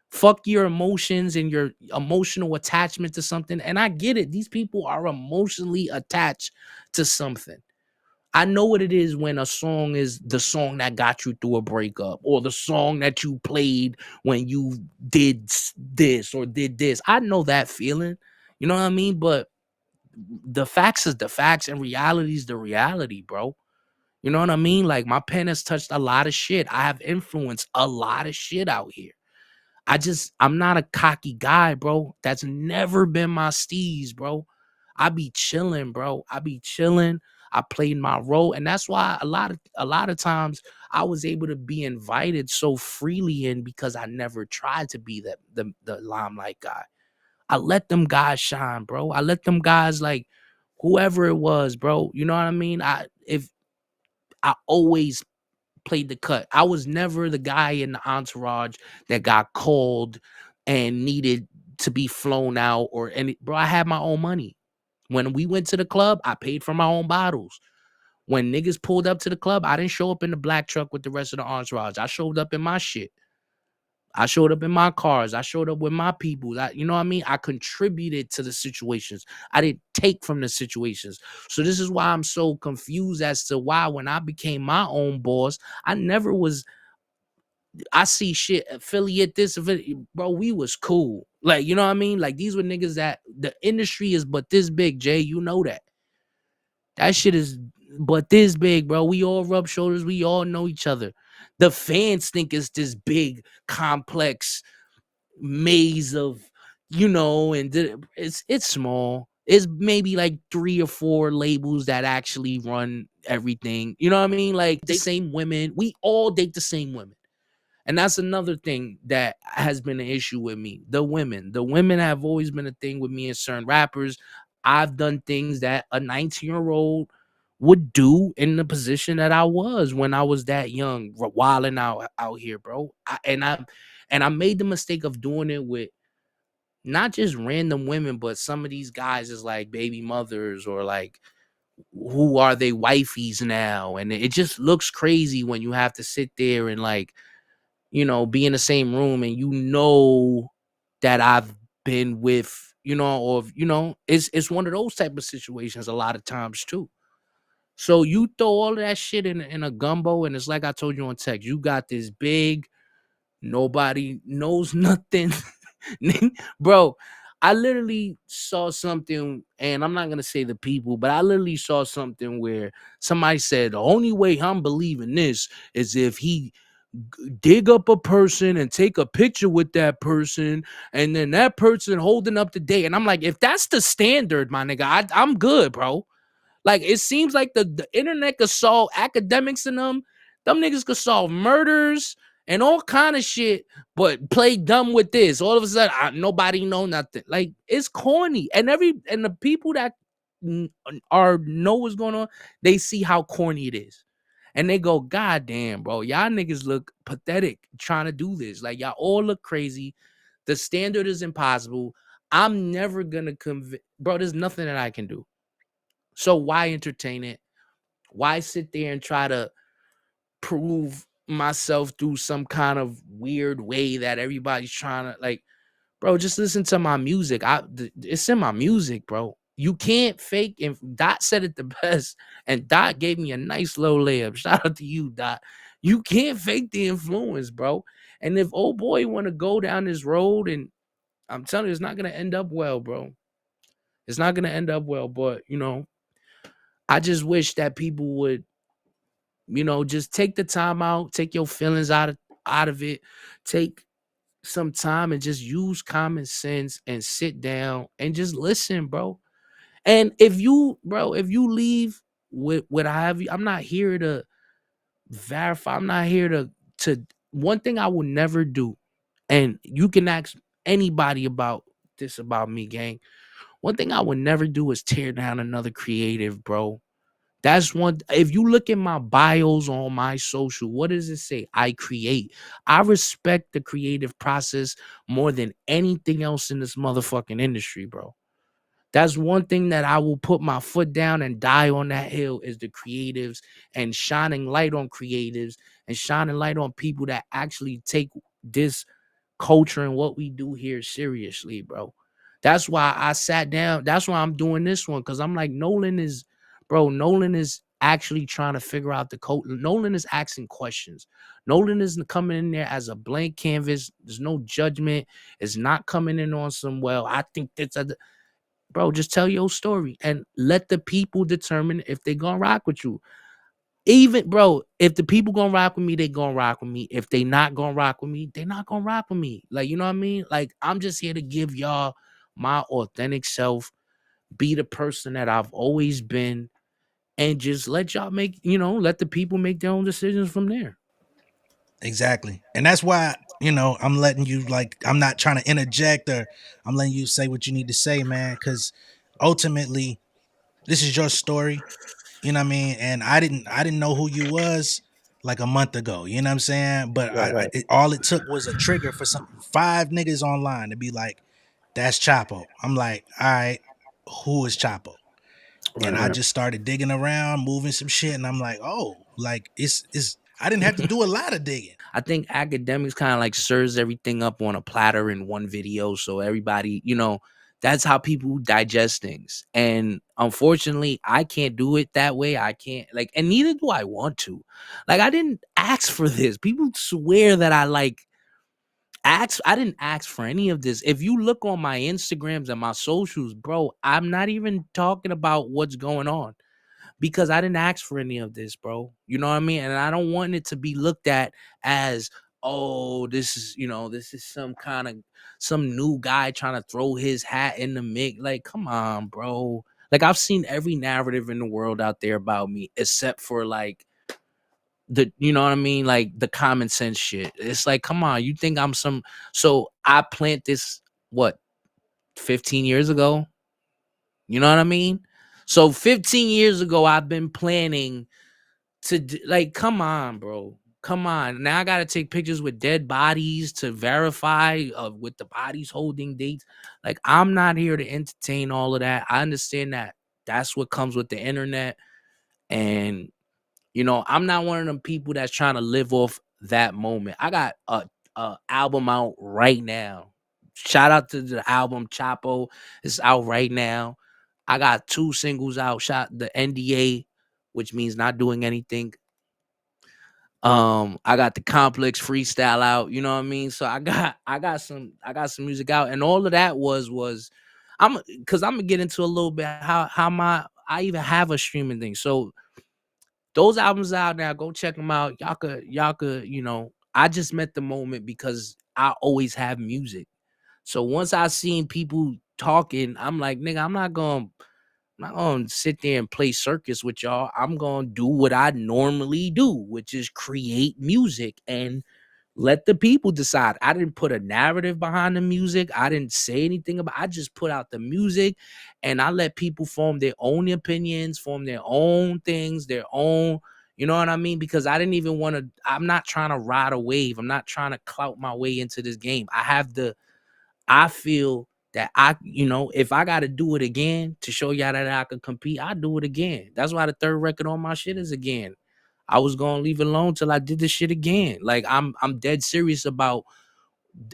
fuck your emotions and your emotional attachment to something. And I get it. These people are emotionally attached to something. I know what it is when a song is the song that got you through a breakup, or the song that you played when you did this or did this. I know that feeling. You know what I mean? But the facts is the facts, and reality is the reality, bro. You know what I mean? Like, my pen has touched a lot of shit. I have influenced a lot of shit out here. I'm not a cocky guy, bro. That's never been my steez, bro. I be chilling, bro. I be chilling. I played my role. And that's why a lot of times I was able to be invited so freely in, because I never tried to be the limelight guy. I let them guys shine, bro. I let them guys, like, whoever it was, bro. You know what I mean? I always played the cut. I was never the guy in the entourage that got called and needed to be flown out or any. Bro, I had my own money. When we went to the club, I paid for my own bottles. When niggas pulled up to the club, I didn't show up in the black truck with the rest of the entourage. I showed up in my shit. I showed up in my cars. I showed up with my people. You know what I mean? I contributed to the situations. I didn't take from the situations. So this is why I'm so confused as to why, when I became my own boss, I never was. I see shit affiliate this, bro. We was cool. Like, you know what I mean? Like, these were niggas that the industry is but this big, Jay. You know that. That shit is but this big, bro. We all rub shoulders. We all know each other. The fans think it's this big, complex maze of, and it's small. It's maybe like 3 or 4 labels that actually run everything. You know what I mean? Like, the same women. We all date the same women. And that's another thing that has been an issue with me. The women. The women have always been a thing with me and certain rappers. I've done things that a 19-year-old would do in the position that I was when I was that young, wilding out here, bro. And I made the mistake of doing it with not just random women, but some of these guys is like baby mothers, or like, who are they wifeys now? And it just looks crazy when you have to sit there and, like, be in the same room, and that I've been with, or it's one of those type of situations a lot of times too. So you throw all of that shit in a gumbo, and it's like I told you on text, you got this big, nobody knows nothing. Bro, I literally saw something, and I'm not gonna say the people, but I literally saw something where somebody said the only way I'm believing this is if he dig up a person and take a picture with that person, and then that person holding up the date. And I'm like, if that's the standard, my nigga, I'm good, bro. Like, it seems like the internet could solve academics in them niggas could solve murders and all kind of shit, but play dumb with this. All of a sudden, nobody know nothing. Like, it's corny. And the people that know what's going on, they see how corny it is. And they go, God damn, bro, y'all niggas look pathetic trying to do this. Like, y'all all look crazy. The standard is impossible. I'm never gonna convince, bro. There's nothing that I can do. So why entertain it? Why sit there and try to prove myself through some kind of weird way that everybody's trying to, like, bro, just listen to my music. It's in my music, bro. You can't fake. And Dot said it the best, and Dot gave me a nice low layup. Shout out to you, Dot. You can't fake the influence, bro. And if old boy want to go down this road, and I'm telling you, it's not gonna end up well, bro. It's not gonna end up well. But I just wish that people would, just take the time out, take your feelings out of it, take some time and just use common sense and sit down and just listen, bro. And if you leave with I have you, I'm not here to verify. I'm not here to one thing I will never do. And you can ask anybody about this about me, gang. One thing I would never do is tear down another creative, bro. That's one. If you look at my bios on my social, what does it say? I create. I respect the creative process more than anything else in this motherfucking industry, bro. That's one thing that I will put my foot down and die on that hill, is the creatives, and shining light on creatives, and shining light on people that actually take this culture and what we do here seriously, bro. That's why I sat down. That's why I'm doing this one, because I'm like, Nolan is actually trying to figure out the code. Nolan is asking questions. Nolan isn't coming in there as a blank canvas. There's no judgment. It's not coming in on some, well, I think that's a, bro, just tell your story and let the people determine if they gonna rock with you. Even, bro, if the people gonna rock with me, they gonna rock with me. If they not gonna rock with me, they not gonna rock with me. Like, you know what I mean? Like, I'm just here to give y'all my authentic self, be the person that I've always been, and just let y'all make, let the people make their own decisions from there. Exactly. And that's why, I'm letting you, like, I'm not trying to interject, or I'm letting you say what you need to say, man, cuz ultimately this is your story, you know what I mean? And I didn't know who you was like a month ago, you know what I'm saying? But Right, right. all it took was a trigger for some five niggas online to be like, that's Chapo. I'm like, all right, who is Chapo? Right, And I right. just started digging around, moving some shit, and I'm like, oh, like it's I didn't have to do a lot of digging. I think academics kind of like serves everything up on a platter in one video. So everybody, that's how people digest things. And unfortunately, I can't do it that way. I can't, like, and neither do I want to. Like, I didn't ask for this. People swear that I like I didn't ask for any of this. If you look on my Instagrams and my socials, bro, I'm not even talking about what's going on because I didn't ask for any of this, bro. You know what I mean? And I don't want it to be looked at as, oh, this is some new guy trying to throw his hat in the mix. Like, come on, bro. Like, I've seen every narrative in the world out there about me, except for like you know what I mean? Like the common sense shit. It's like, come on, you think I'm some, so I plant this, what, 15 years ago? You know what I mean? So 15 years ago, I've been planning like, come on, bro. Come on. Now I got to take pictures with dead bodies to verify with the bodies holding dates. Like, I'm not here to entertain all of that. I understand that that's what comes with the internet. And, I'm not one of them people that's trying to live off that moment. I got a album out right now. Shout out to the album Chapo. It's out right now. I got 2 singles out. Shot the NDA, which means not doing anything. I got the Complex freestyle out, you know what I mean? So I got some music out, and all of that was I'm gonna get into a little bit how my I even have a streaming thing. So those albums out now, go check them out. Y'all could, I just met the moment because I always have music. So once I seen people talking, I'm like, nigga, I'm not gonna sit there and play circus with y'all. I'm gonna do what I normally do, which is create music and let the people decide. I didn't put a narrative behind the music. I didn't say anything about. I just put out the music, and I let people form their own opinions, form their own things, their own. You know what I mean? Because I didn't even want to. I'm not trying to ride a wave. I'm not trying to clout my way into this game. I feel that if I got to do it again to show y'all that I can compete, I do it again. That's why the third record on my shit is again. I was gonna leave it alone till I did this shit again. Like, I'm dead serious about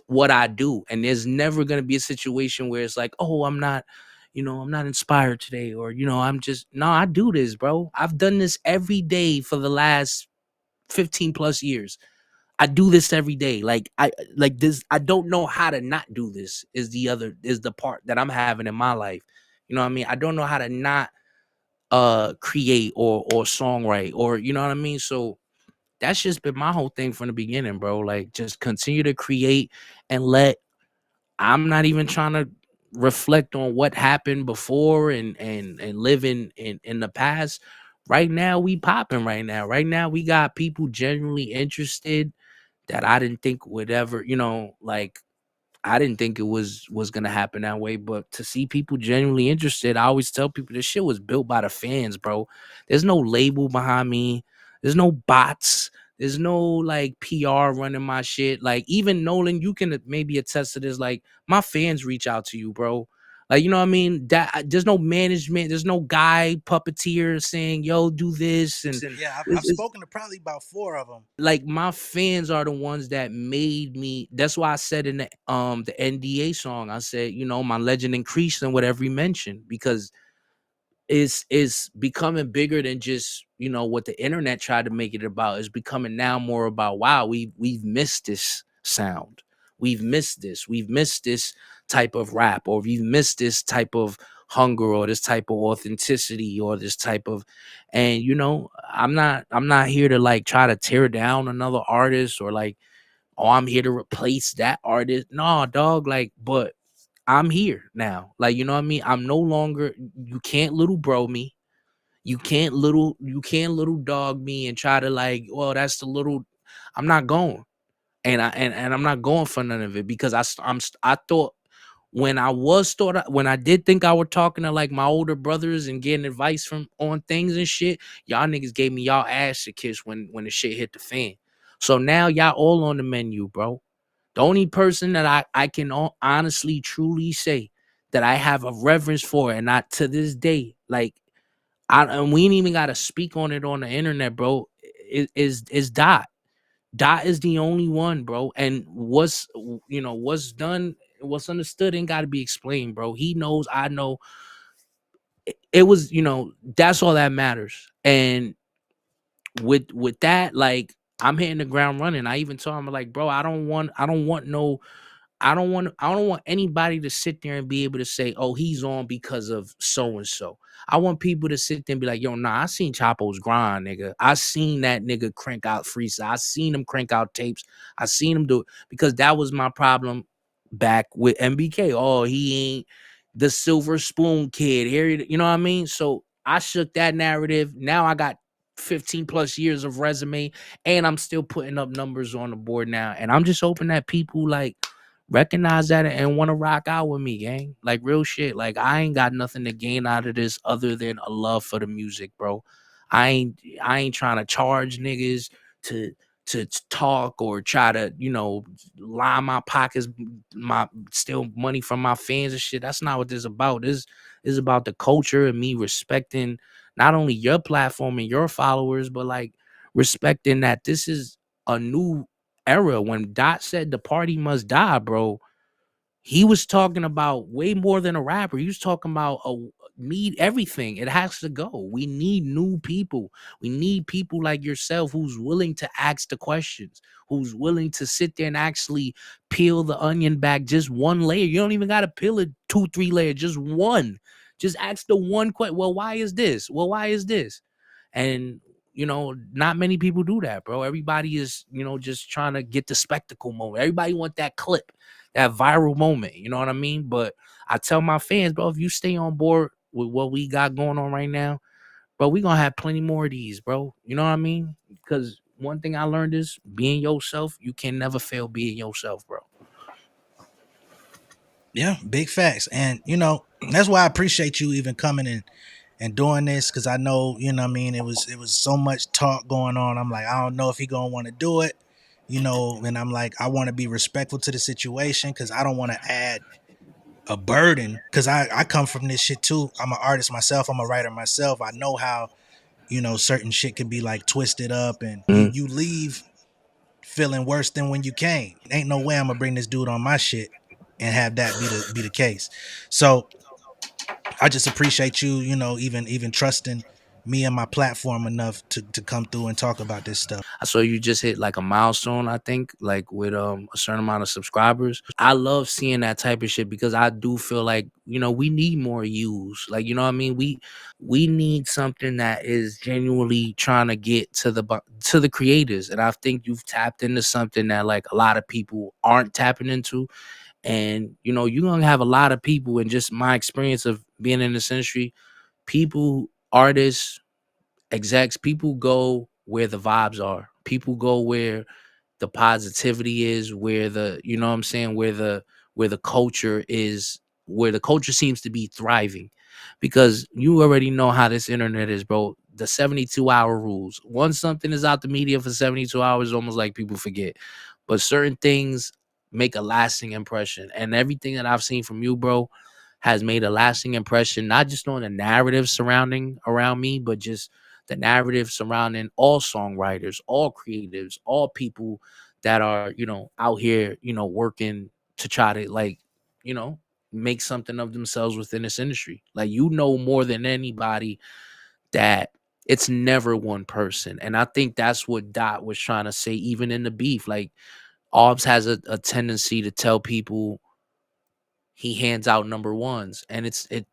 what I do, and there's never gonna be a situation where it's like, oh, I'm not inspired today, or I'm just no. I do this, bro. I've done this every day for the last 15 plus years. I do this every day. Like, I like this. I don't know how to not do this. Is the part that I'm having in my life. You know what I mean? I don't know how to not create or songwrite, or you know what I mean. So that's just been my whole thing from the beginning, bro. Like, just continue to create and let. I'm not even trying to reflect on what happened before and live in the past. Right now, we popping. Right now, we got people genuinely interested that I didn't think would ever, like, I didn't think it was gonna happen that way. But to see people genuinely interested, I always tell people this shit was built by the fans, bro. There's no label behind me. There's no bots. There's no like PR running my shit. Like, even Nolan, you can maybe attest to this. Like, my fans reach out to you, bro. Like, you know what I mean? That there's no management. There's no guy puppeteer saying, "Yo, do this," and Yeah, I've it's, spoken to probably about four of them. like, my fans are the ones that made me. That's why I said in the NDA song, I said, my legend increased in whatever he mentioned, because is becoming bigger than just, what the internet tried to make it about. It's becoming now more about, wow, we've missed this sound. We've missed this type of rap, or we've missed this type of hunger, or this type of authenticity, or this type of, and I'm not here to like try to tear down another artist, or like, oh, I'm here to replace that artist. No, dog, like, but I'm here now. Like, you know what I mean? I'm no longer, you can't little bro me. You can't little dog me and try to like, well, that's the little, I'm not going. And I'm not going for none of it, because I thought, when I did think I were talking to like my older brothers and getting advice from on things and shit, y'all niggas gave me y'all ass to kiss when the shit hit the fan. So now y'all all on the menu, bro. The only person that I can honestly truly say that I have a reverence for, and not to this day, like, and we ain't even gotta speak on it on the internet, bro, is Dot. Dot is the only one, bro. And what's done, what's understood ain't gotta be explained, bro. He knows, I know. It was, that's all that matters. And with that, like, I'm hitting the ground running. I even told him, like, bro, I don't want anybody to sit there and be able to say, oh, he's on because of so and so. I want people to sit there and be like, yo, nah, I seen Chapo's grind, nigga. I seen that nigga crank out freestyle. I seen him crank out tapes. I seen him do it, because that was my problem back with MBK. Oh, he ain't the silver spoon kid here. You know what I mean? So I shook that narrative. Now I got 15 plus years of resume, and I'm still putting up numbers on the board now. And I'm just hoping that people like recognize that and want to rock out with me, gang. Like, real shit. Like, I ain't got nothing to gain out of this other than a love for the music, bro. I ain't trying to charge niggas to talk, or try to, line my pockets, my steal money from my fans and shit. That's not what this is about. This is about the culture and me respecting not only your platform and your followers, but like respecting that this is a new era. When Dot said the party must die, bro, he was talking about way more than a rapper. He was talking about need everything. It has to go. We need new people. We need people like yourself who's willing to ask the questions, who's willing to sit there and actually peel the onion back just one layer. You don't even got to peel it 2, 3 layers, just one. Just ask the one question. Well, why is this? Well, why is this? And not many people do that, bro. Everybody is, just trying to get the spectacle moment. Everybody want that clip, that viral moment. You know what I mean? But I tell my fans, bro, if you stay on board with what we got going on right now, bro, we gonna have plenty more of these, bro. You know what I mean? Because one thing I learned is being yourself. You can never fail being yourself, bro. Yeah, big facts. And that's why I appreciate you even coming and doing this, because I know, what I mean, it was so much talk going on. I'm like, I don't know if he gonna want to do it, and I'm like, I want to be respectful to the situation, because I don't want to add a burden, because I come from this shit too. I'm an artist myself, I'm a writer myself. I know how, certain shit can be like twisted up, and Mhm. you leave feeling worse than when you came. Ain't no way I'm gonna bring this dude on my shit and have that be the case. So I just appreciate you, even trusting me and my platform enough to come through and talk about this stuff. I saw you just hit like a milestone, I think, like with a certain amount of subscribers. I love seeing that type of shit, because I do feel like, we need more use. Like, you know what I mean? We need something that is genuinely trying to get to the creators. And I think you've tapped into something that like a lot of people aren't tapping into. And you're gonna have a lot of people, and just my experience of being in this industry, people, artists, execs, people go where the vibes are. People go where the positivity is, where the, you know what I'm saying, where the culture is, where the culture seems to be thriving. Because you already know how this internet is, bro. The 72-hour rules. Once something is out the media for 72 hours, almost like people forget. But certain things make a lasting impression. And everything that I've seen from you, bro, has made a lasting impression, not just on the narrative surrounding around me, but just the narrative surrounding all songwriters, all creatives, all people that are, out here, working to try to like, you know, make something of themselves within this industry. Like, you know more than anybody that it's never one person. And I think that's what Dot was trying to say, even in the beef. Like, Obbs has a tendency to tell people he hands out number ones, and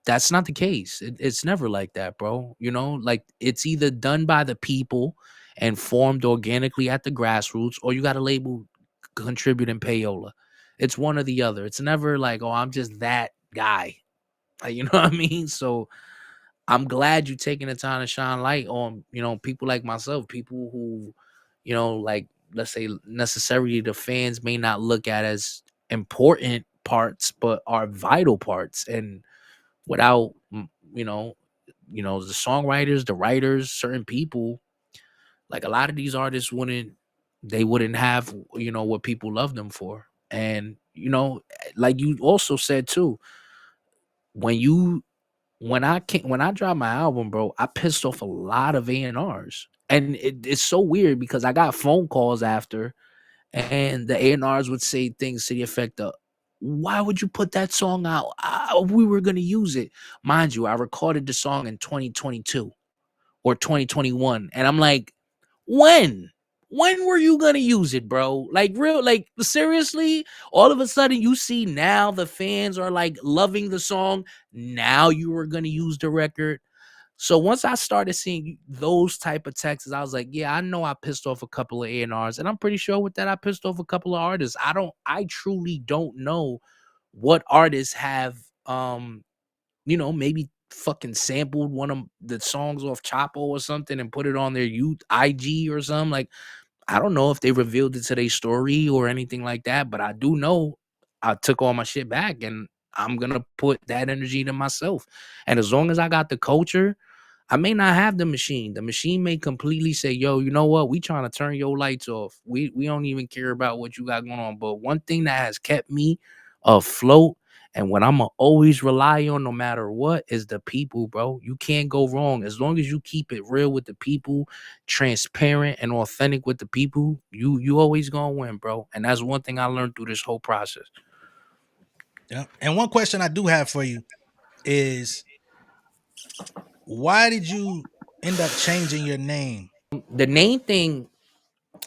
that's not the case. It's never like that, bro. You know, like, it's either done by the people and formed organically at the grassroots, or you got a label contributing payola. It's one or the other. It's never like, oh, I'm just that guy. Like, you know what I mean? So I'm glad you taking the time to shine light on, people like myself, people who, like, let's say, necessarily the fans may not look at as important parts, but are vital parts. And without, the songwriters, the writers, certain people, like, a lot of these artists wouldn't have, what people love them for. And, like you also said too, when you when I dropped my album, bro, I pissed off a lot of A&Rs. And it's so weird because I got phone calls after, and the A&Rs would say things to the effect of, why would you put that song out? We were going to use it. Mind you, I recorded the song in 2022 or 2021. And I'm like, when? When were you gonna use it, bro? Like, real, like, seriously? All of a sudden, you see now the fans are like loving the song. Now you were gonna use the record. So once I started seeing those type of texts, I was like, yeah, I know I pissed off a couple of A&Rs, and I'm pretty sure with that I pissed off a couple of artists. I truly don't know what artists have maybe fucking sampled one of the songs off Chapo or something and put it on their youth IG or something. Like, I don't know if they revealed it to their story or anything like that, but I do know I took all my shit back, and I'm gonna put that energy to myself. And as long as I got the culture, I may not have the machine. The machine may completely say, yo, you know what? We trying to turn your lights off. We don't even care about what you got going on. But one thing that has kept me afloat, and what I'm going to always rely on no matter what, is the people, bro. You can't go wrong. As long as you keep it real with the people, transparent and authentic with the people, you always gonna win, bro. And that's one thing I learned through this whole process. Yeah. And one question I do have for you is, why did you end up changing your name? The name thing,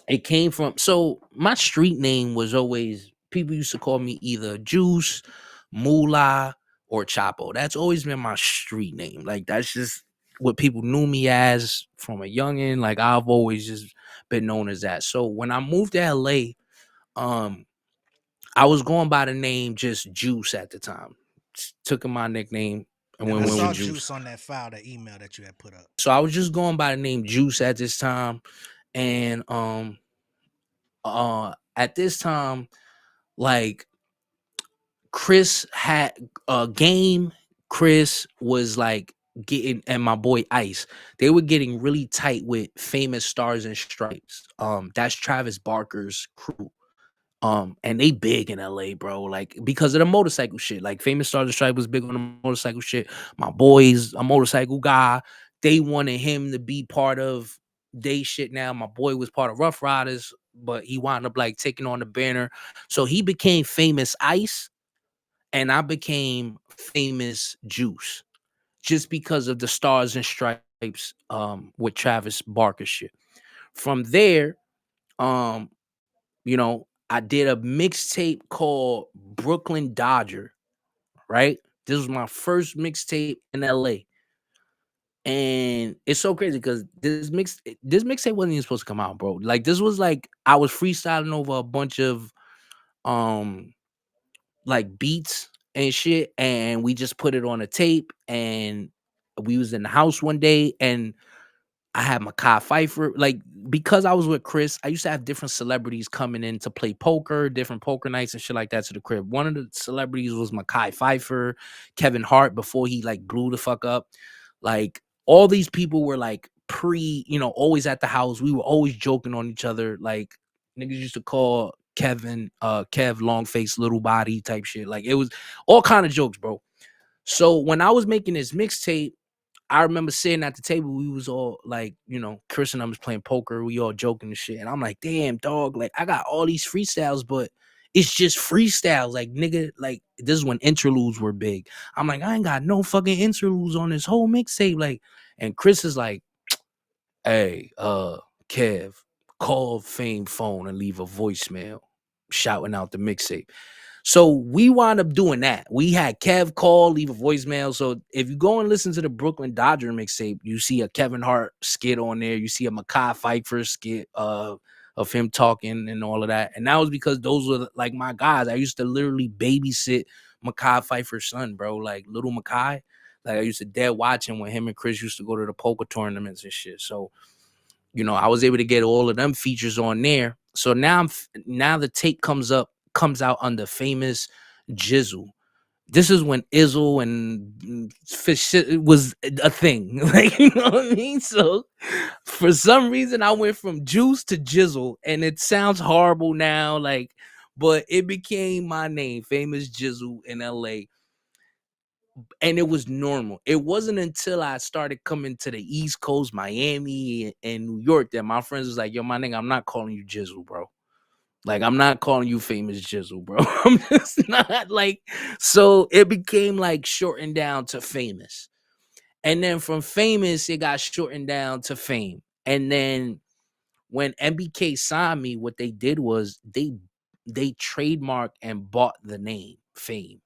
it came from, so my street name was always, people used to call me either Juice, Mula, or Chapo. That's always been my street name. Like, that's just what people knew me as from a youngin. Like, I've always just been known as that. So when I moved to LA, um I was going by the name just Juice at the time. Took my nickname and And I went with saw Juice. Juice on that file, that email that you had put up. So I was just going by the name Juice at this time. And at this time, like, Chris had a game. Chris was like getting, and my boy Ice, they were getting really tight with Famous Stars and Stripes. That's Travis Barker's crew. And they big in LA, bro. Like, because of the motorcycle shit. Like, Famous Stars and Stripes was big on the motorcycle shit. My boy's a motorcycle guy. They wanted him to be part of they shit. Now my boy was part of Rough Riders, but he wound up like taking on the banner. So he became Famous Ice, and I became Famous Juice, just because of the Stars and Stripes with Travis Barker shit. From there, um, I did a mixtape called Brooklyn Dodger, right? This was my first mixtape in LA. And it's so crazy because this mixtape wasn't even supposed to come out, bro. Like, this was like I was freestyling over a bunch of um like beats and shit, and we just put it on a tape, and we was in the house one day, and I had Makai Pfeiffer. Like, because I was with Chris, I used to have different celebrities coming in to play poker, different poker nights and shit like that to the crib. One of the celebrities was Makai Pfeiffer, Kevin Hart, before he like blew the fuck up. Like, all these people were like always at the house. We were always joking on each other. Like, niggas used to call Kevin, Kev long face, little body type shit. Like, it was all kind of jokes, bro. So when I was making this mixtape, I remember sitting at the table. We was all like, Chris and I was playing poker. We all joking and shit. And I'm like, damn, dog, like, I got all these freestyles, but it's just freestyles. Like, nigga, like, this is when interludes were big. I'm like, I ain't got no fucking interludes on this whole mixtape. Like, and Chris is like, hey, Kev, call Fame phone and leave a voicemail shouting out the mixtape. So we wound up doing that. We had Kev call, leave a voicemail. So if you go and listen to the Brooklyn Dodger mixtape, you see a Kevin Hart skit on there. You see a Mekhi Phifer skit of him talking and all of that. And that was because those were like my guys. I used to literally babysit Mekhi Phifer's son, bro. Like little Mekhi. Like I used to dead watch him when him and Chris used to go to the poker tournaments and shit. So, I was able to get all of them features on there. So now the tape comes out under Famous Jizzle. This is when Izzle and fish shit was a thing. Like, you know what I mean? So for some reason I went from Juice to Jizzle, and it sounds horrible now, like, but it became my name, Famous Jizzle in LA. And it was normal. It wasn't until I started coming to the East Coast, Miami and New York, that my friends was like, yo, my nigga, I'm not calling you Jizzle, bro. Like, I'm not calling you Famous Jizzle, bro. I'm just not, like, so it became like shortened down to Famous. And then from Famous, it got shortened down to Fame. And then when MBK signed me, what they did was they trademarked and bought the name Fame.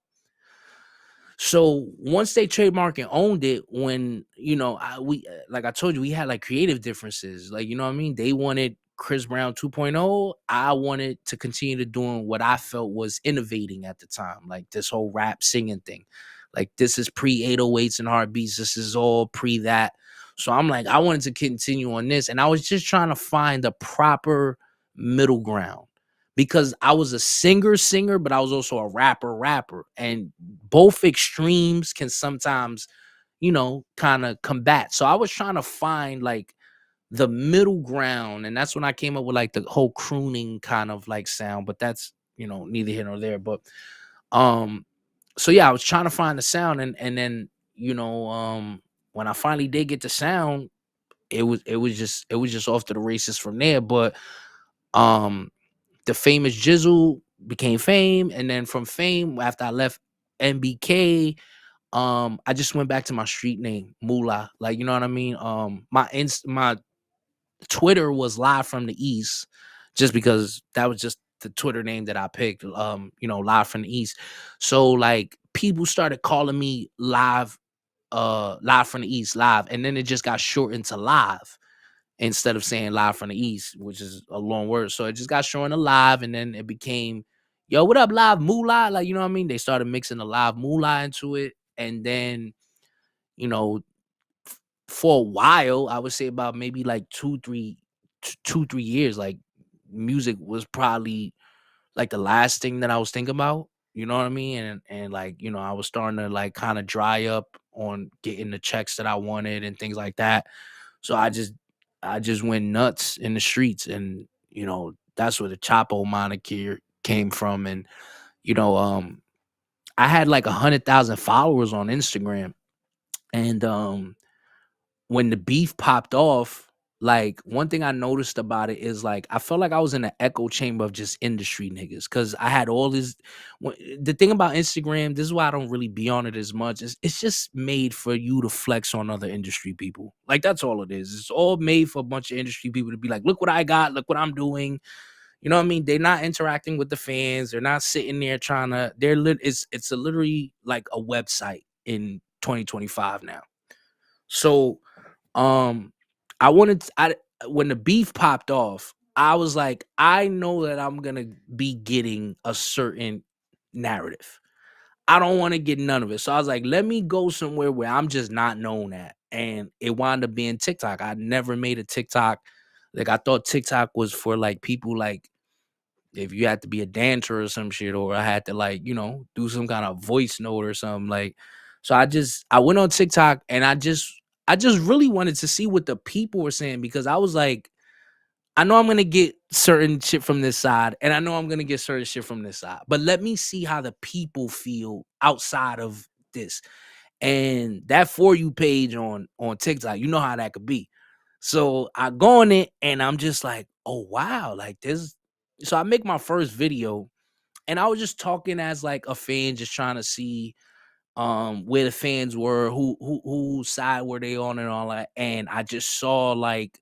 So once they trademarked and owned it, when we like I told you, we had like creative differences. Like, you know what I mean? They wanted Chris Brown 2.0. I wanted to continue to doing what I felt was innovating at the time, like this whole rap singing thing. Like, this is pre 808s and heartbeats. This is all pre that. So I'm like, I wanted to continue on this, and I was just trying to find the proper middle ground, because I was a singer, but I was also a rapper. And both extremes can sometimes, kind of combat. So I was trying to find like the middle ground. And that's when I came up with like the whole crooning kind of like sound. But that's, neither here nor there. But so yeah, I was trying to find the sound, and then, when I finally did get the sound, it was just off to the races from there. But um the Famous Jizzle became Fame, and then from Fame, after I left MBK, I just went back to my street name, Mula. Like, you know what I mean? My Twitter was Live from the East, just because that was just the Twitter name that I picked. Live from the East. So like people started calling me Live from the East, Live, and then it just got shortened to Live, instead of saying Live from the East, which is a long word. So it just got showing alive, and then it became, yo, what up, Live Moolah? Like, you know what I mean? They started mixing the Live Moolah into it. And then, you know, for a while, I would say about maybe like 2, 3 years, like music was probably like the last thing that I was thinking about. You know what I mean? And like, I was starting to like kind of dry up on getting the checks that I wanted and things like that. So I just went nuts in the streets, and that's where the Chapo moniker came from. And you know, I had like 100,000 followers on Instagram, and when the beef popped off, like one thing I noticed about it is like I felt like I was in an echo chamber of just industry niggas, because I had all this. The thing about Instagram, this is why I don't really be on it as much. Is it's just made for you to flex on other industry people. Like, that's all it is. It's all made for a bunch of industry people to be like, look what I got, look what I'm doing. You know what I mean? They're not interacting with the fans. They're not sitting there trying to. It's a literally like a website in 2025 now. So um, I wanted I when the beef popped off, I was like, I know that I'm gonna be getting a certain narrative. I don't want to get none of it. So I was like, let me go somewhere where I'm just not known at. And it wound up being TikTok. I never made a TikTok. Like, I thought TikTok was for like people, like if you had to be a dancer or some shit, or I had to like, do some kind of voice note or something. Like, so I went on TikTok, and I just really wanted to see what the people were saying, because I was like, I know I'm gonna get certain shit from this side, and I know I'm gonna get certain shit from this side. But let me see how the people feel outside of this. And that For You page on TikTok, you know how that could be. So I go on it, and I'm just like, oh wow, like this. So I make my first video, and I was just talking as like a fan, just trying to see where the fans were, whose side were they on and all that. And I just saw like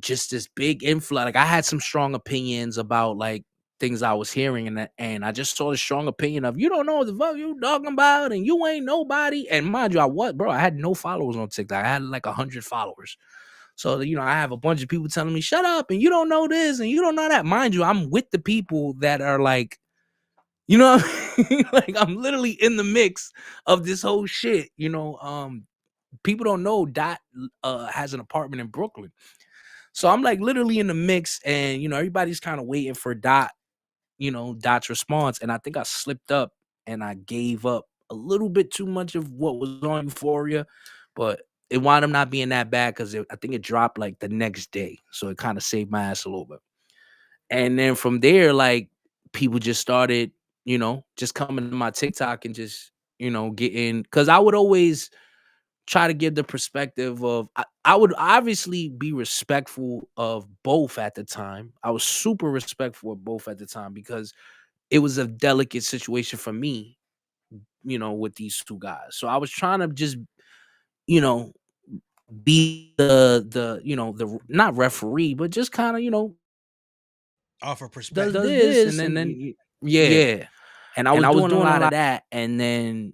just this big influx. Like I had some strong opinions about like things I was hearing, and I just saw the strong opinion of you don't know what the fuck you talking about, and you ain't nobody. And mind you, I had no followers on TikTok. I had like 100 followers. So I have a bunch of people telling me shut up and you don't know this and you don't know that. Mind you, I'm with the people that are like, what I mean? Like I'm literally in the mix of this whole shit. People don't know Dot has an apartment in Brooklyn. So I'm like literally in the mix, and everybody's kind of waiting for Dot's response. And I think I slipped up and I gave up a little bit too much of what was on Euphoria, but it wound up not being that bad because I think it dropped like the next day. So it kind of saved my ass a little bit. And then from there, like people just started, just coming to my TikTok and just, getting, because I would always try to give the perspective of I would obviously be respectful of both at the time. I was super respectful of both at the time because it was a delicate situation for me, with these two guys. So I was trying to just, you know, be the not referee, but just kind of, Offer does perspective. this and then yeah. And I was doing a lot of that, and then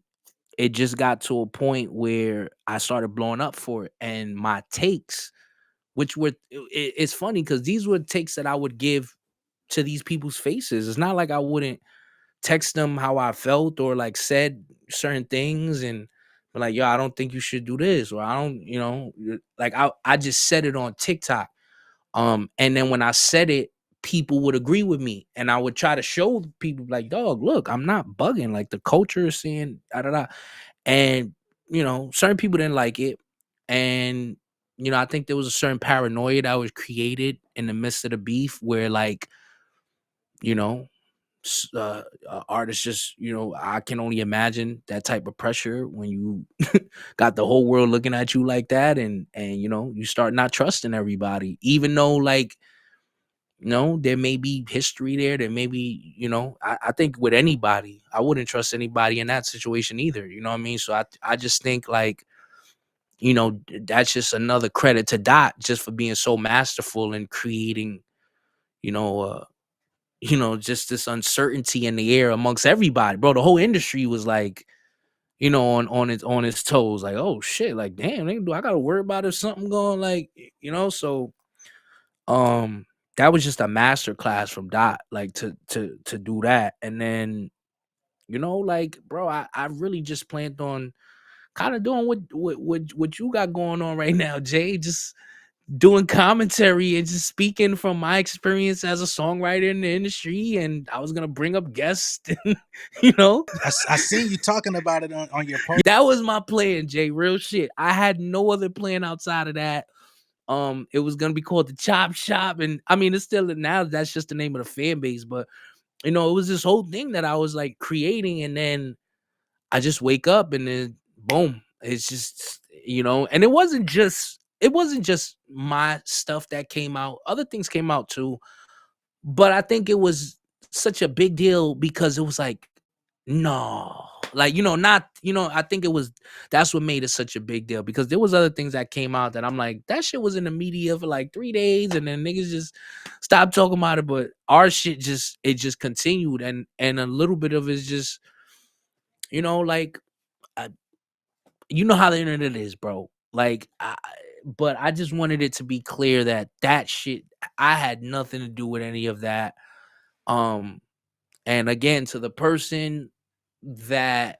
it just got to a point where I started blowing up for it, and my takes, which were it's funny because these were takes that I would give to these people's faces. It's not like I wouldn't text them how I felt or like said certain things and be like, yo, I don't think you should do this, or I don't, like I just said it on TikTok. And then when I said it, people would agree with me, and I would try to show people like, dog, look, I'm not bugging. Like the culture is saying da da da, and certain people didn't like it, and I think there was a certain paranoia that was created in the midst of the beef, where like you know artists just I can only imagine that type of pressure when you got the whole world looking at you like that, and you start not trusting everybody, even though like there may be history there may be I think with anybody I wouldn't trust anybody in that situation either, you know what I mean? So I just think like that's just another credit to Dot just for being so masterful in creating you know uh just this uncertainty in the air amongst everybody, bro. The whole industry was like, on its toes, like, oh shit, like damn, do I gotta worry about if something going like, so um that was just a master class from Dot, like to do that. And then, like, bro, I really just planned on kind of doing what you got going on right now, Jay. Just doing commentary and just speaking from my experience as a songwriter in the industry, and I was gonna bring up guests, and, you know, I seen you talking about it on your post. that was my plan, Jay. Real shit. I had no other plan outside of that. It was gonna be called the Chop Shop, and I mean, it's still now that's just the name of the fan base, but it was this whole thing that I was like creating, and then I just wake up and then boom, it's just and it wasn't just my stuff that came out. Other things came out too, but I think it was such a big deal because it was like, no, like not I think it was that's what made it such a big deal, because there was other things that came out that I'm like, that shit was in the media for like 3 days and then niggas just stopped talking about it, but our shit just continued, and a little bit of it's just like uh, you know how the internet is, bro. Like, but I just wanted it to be clear that that shit, I had nothing to do with any of that. Um, and again, to the person that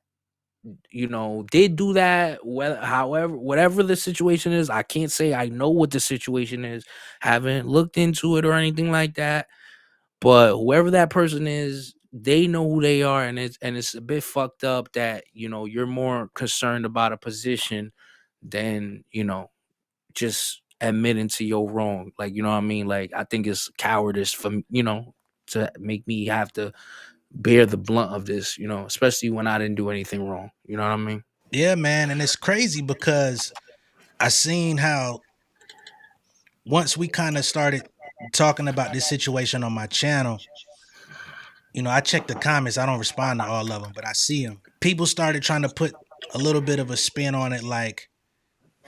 did do that, whether, however, whatever the situation is, I can't say I know what the situation is. Haven't looked into it or anything like that. But whoever that person is, they know who they are, and it's a bit fucked up that you're more concerned about a position than just admitting to your wrong. Like, you know what I mean? Like, I think it's cowardice for to make me have to bear the blunt of this. Especially when I didn't do anything wrong. You know what I mean? Yeah, man, and it's crazy because I seen how once we kind of started talking about this situation on my channel, I check the comments. I don't respond to all of them, but I see them. People started trying to put a little bit of a spin on it, like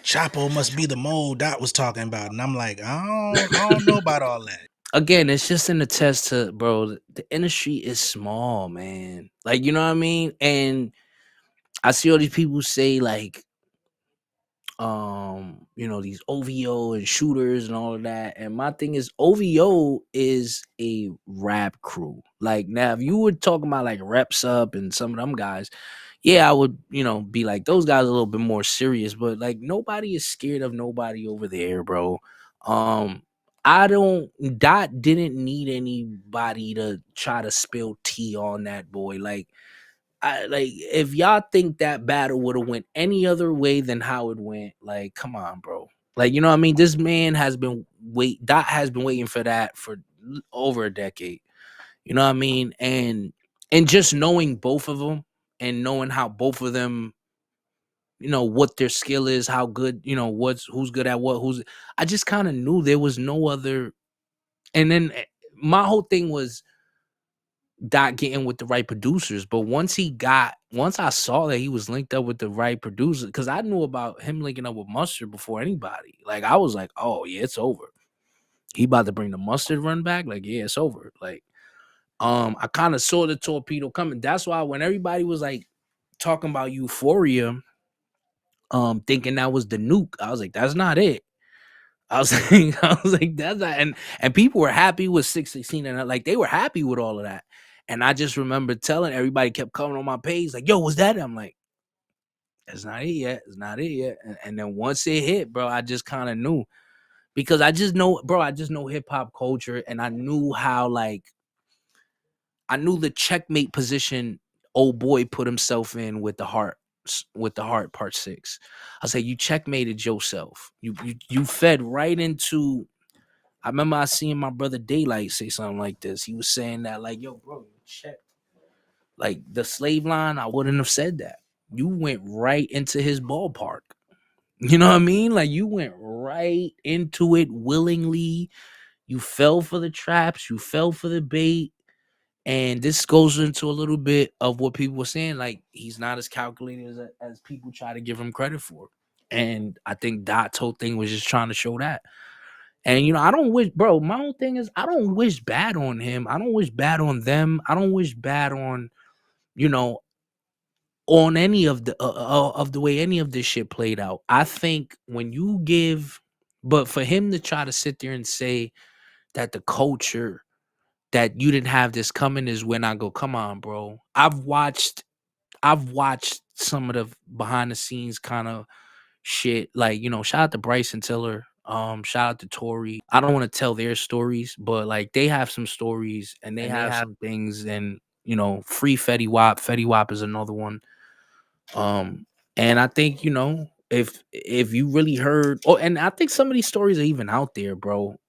Chapo must be the mold Dot was talking about, and I'm like, I don't know about all that. Again, it's just an attest to, bro, the industry is small, man. Like, you know what I mean? And I see all these people say like, these OVO and shooters and all of that. And my thing is OVO is a rap crew. Like now, if you were talking about like Reps Up and some of them guys, yeah, I would, be like those guys a little bit more serious. But like nobody is scared of nobody over there, bro. Um, I don't Dot didn't need anybody to try to spill tea on that boy. Like if y'all think that battle would have went any other way than how it went, like come on, bro. Like you know what I mean? This man has been Dot has been waiting for that for over a decade. You know what I mean? And just knowing both of them and knowing how both of them, what their skill is, how good, who's good at what, who's I just kind of knew there was no other. And then my whole thing was Dot getting with the right producers. But once I saw that he was linked up with the right producer, because I knew about him linking up with Mustard before anybody. Like I was like, oh yeah, it's over. He about to bring the Mustard run back. Like, yeah, it's over. Like, I kind of saw the torpedo coming. That's why when everybody was like talking about Euphoria, thinking that was the nuke, I was like, that's not it. I was like, that's not, and people were happy with 616 and like they were happy with all of that. And I just remember telling everybody kept coming on my page, like, yo, was that? I'm like, it's not it yet. It's not it yet. And then once it hit, bro, I just kind of knew because I just know, bro, I just know hip hop culture and I knew how like I knew the checkmate position old boy put himself in with the heart part six. I say you checkmated yourself. You fed right into. I remember I seen my brother Daylight say something like this. He was saying that like, yo, bro, you check like the slave line. I wouldn't have said that. You went right into his ballpark. You know what I mean? Like you went right into it willingly. You fell for the traps. You fell for the bait. And this goes into a little bit of what people were saying. Like he's not as calculated as people try to give him credit for. And I think Dot's whole thing was just trying to show that. And I don't wish, bro. My whole thing is, I don't wish bad on him. I don't wish bad on them. I don't wish bad on, you know, on any of the way any of this shit played out. I think when you give, but for him to try to sit there and say that the culture that you didn't have this coming is when I go, come on, bro. I've watched some of the behind the scenes kind of shit. Like, shout out to Bryson Tiller. Shout out to Tori. I don't want to tell their stories, but like they have some stories and they have some things and free Fetty Wap. Fetty Wap is another one. And I think, if you really heard and I think some of these stories are even out there, bro.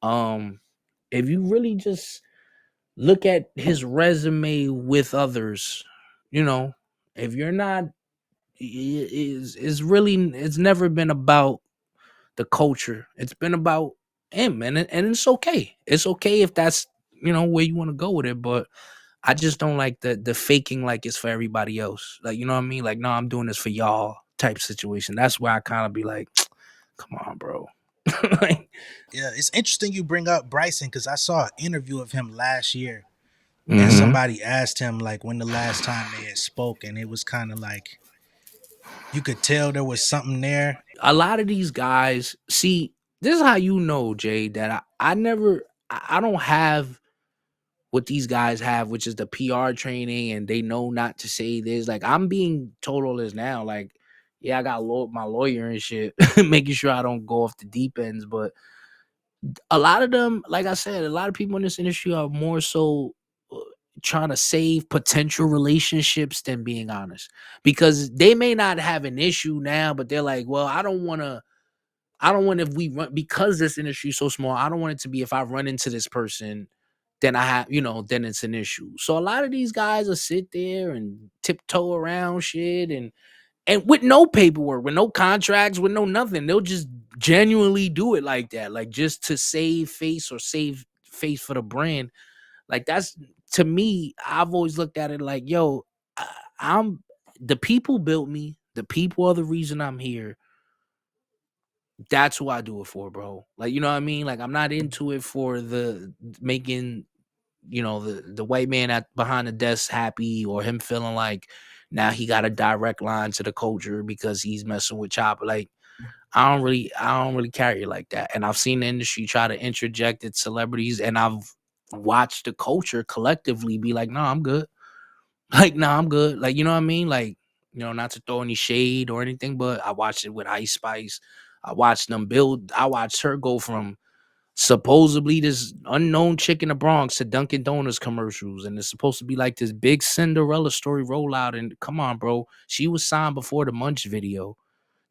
If you really just look at his resume with others, you know, if you're not is really it's never been about the culture. It's been about him, and it's okay. It's okay if that's where you want to go with it. But I just don't like the faking like it's for everybody else. Like you know what I mean? Like no, I'm doing this for y'all type situation. That's where I kind of be like, come on, bro. Like, Yeah, it's interesting you bring up Bryson because I saw an interview of him last year, and mhm. somebody asked him like when the last time they had spoke, and it was kind of like you could tell there was something there. A lot of these guys, see, this is how you know, Jay, that I never, I don't have what these guys have, which is the PR training, and they know not to say this. Like I'm being told all this now. Like, yeah, I got my lawyer and shit, making sure I don't go off the deep ends. But a lot of them, like I said, a lot of people in this industry are more so uh, trying to save potential relationships than being honest, because they may not have an issue now, but they're like, well, I don't want if we run because this industry is so small. I don't want it to be if I run into this person, then I have, then it's an issue. So a lot of these guys will sit there and tiptoe around shit and with no paperwork, with no contracts, with no nothing. They'll just genuinely do it like that, like just to save face or save face for the brand. Like to me, I've always looked at it like, yo, I'm the people built me. The people are the reason I'm here. That's who I do it for, bro. Like, you know what I mean? Like, I'm not into it for the making, the white man at behind the desk happy, or him feeling like now he got a direct line to the culture because he's messing with Chopper. Like, I don't really carry it like that. And I've seen the industry try to interject its celebrities, and I've watched the culture collectively be like, no, I'm good. Like, no, I'm good. Like, you know what I mean? Like, not to throw any shade or anything, but I watched it with Ice Spice. I watched them build. I watched her go from supposedly this unknown chick in the Bronx to Dunkin' Donuts commercials, and it's supposed to be like this big Cinderella story rollout. And come on, bro, she was signed before the Munch video.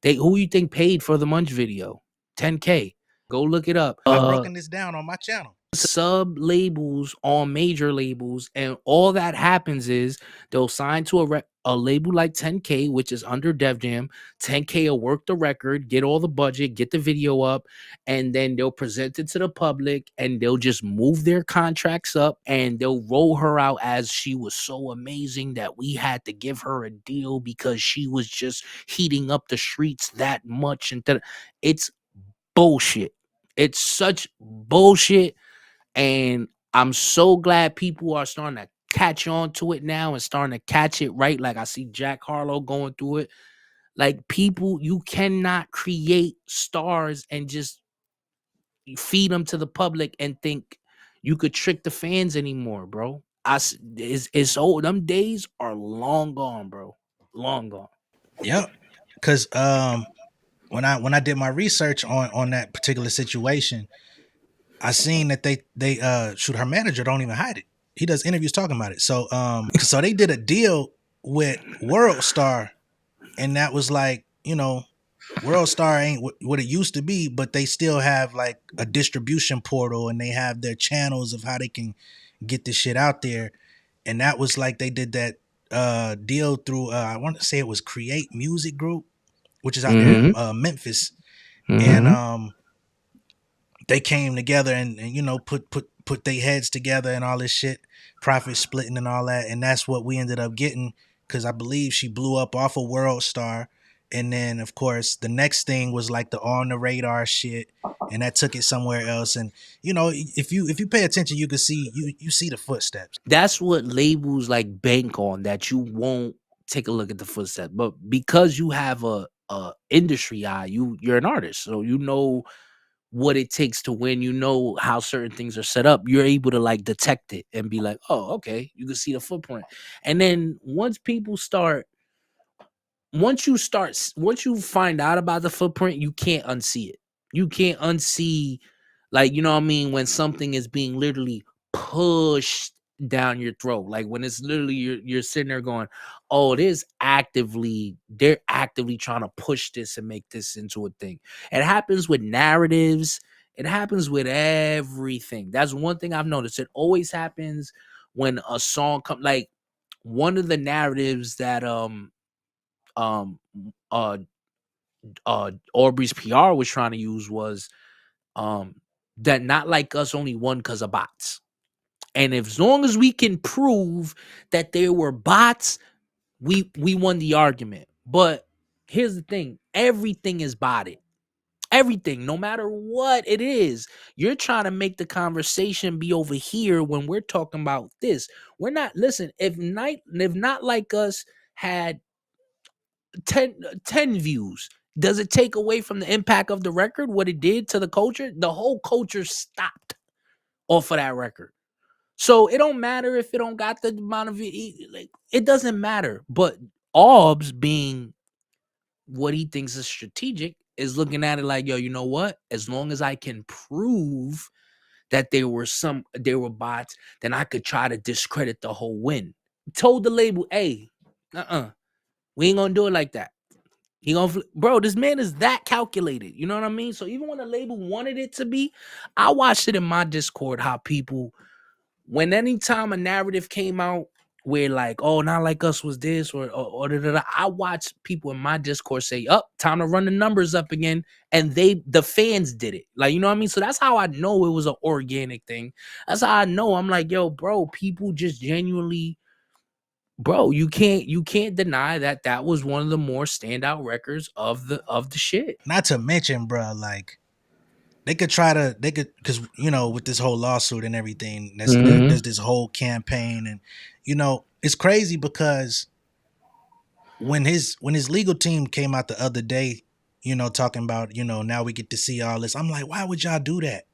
Who you think paid for the Munch video? 10K. Go look it up. I've broken this down on my channel. Sub labels on major labels, and all that happens is they'll sign to a label like 10K, which is under Def Jam. 10K will work the record, get all the budget, get the video up, and then they'll present it to the public, and they'll just move their contracts up, and they'll roll her out as she was so amazing that we had to give her a deal because she was just heating up the streets that much. And it's bullshit. It's such bullshit, and I'm so glad people are starting to catch on to it now and starting to catch it right. Like, I see Jack Harlow going through it. Like, people, you cannot create stars and just feed them to the public and think you could trick the fans anymore, bro. It's old. Them days are long gone, bro. Long gone. Yep. Cause when I did my research on that particular situation, I seen that they shoot, her manager don't even hide it. He does interviews talking about it. So they did a deal with World Star, and that was like, World Star ain't what it used to be, but they still have like a distribution portal, and they have their channels of how they can get this shit out there. And that was like they did that deal through I want to say it was Create Music Group, which is out there in Mm-hmm. Memphis. And Mm-hmm. they came together and put their heads together and all this shit, profit splitting and all that, and that's what we ended up getting, because I believe she blew up off of World Star. And then of course the next thing was like the On the Radar shit, and that took it somewhere else. And if you pay attention, you can see you see the footsteps. That's what labels like bank on, that you won't take a look at the footsteps. But because you have a industry eye, you're an artist, so you know what it takes to win. You know how certain things are set up. You're able to like detect it and be like, oh, okay, you can see the footprint. And then once you find out about the footprint, you can't unsee it. You can't unsee, like, you know what I mean, when something is being literally pushed down your throat. Like, when it's literally you're sitting there going, oh, they're actively trying to push this and make this into a thing. It happens with narratives. It happens with everything. That's one thing I've noticed. It always happens when a song comes, like, one of the narratives that um uh Aubrey's PR was trying to use was um that Not Like Us only won because of bots. And if, as long as we can prove that there were bots, we won the argument. But here's the thing, everything is botted. Everything, no matter what it is, you're trying to make the conversation be over here when we're talking about this. We're not, listen, if Not Like Us had 10 views, does it take away from the impact of the record, what it did to the culture? The whole culture stopped off of that record. So it don't matter if it don't got the amount of it, like, it doesn't matter. But Obbs, being what he thinks is strategic, is looking at it like, yo, you know what? As long as I can prove that there were bots, then I could try to discredit the whole win. Told the label, hey, we ain't gonna do it like that. He gonna bro, this man is that calculated. You know what I mean? So even when the label wanted it to be, I watched it in my Discord how people, when anytime a narrative came out where like, oh, not like us was this or da, da, da. I watch people in my discourse say, "Up, time to run the numbers up again," and the fans did it. Like, you know what I mean? So that's how I know it was an organic thing. That's how I know. I'm like, yo, bro, people just genuinely, bro, you can't deny that that was one of the more standout records of the shit. Not to mention, bro, like they could because with this whole lawsuit and everything, there's this whole campaign, and it's crazy because when his legal team came out the other day, talking about now we get to see all this. I'm like, why would y'all do that?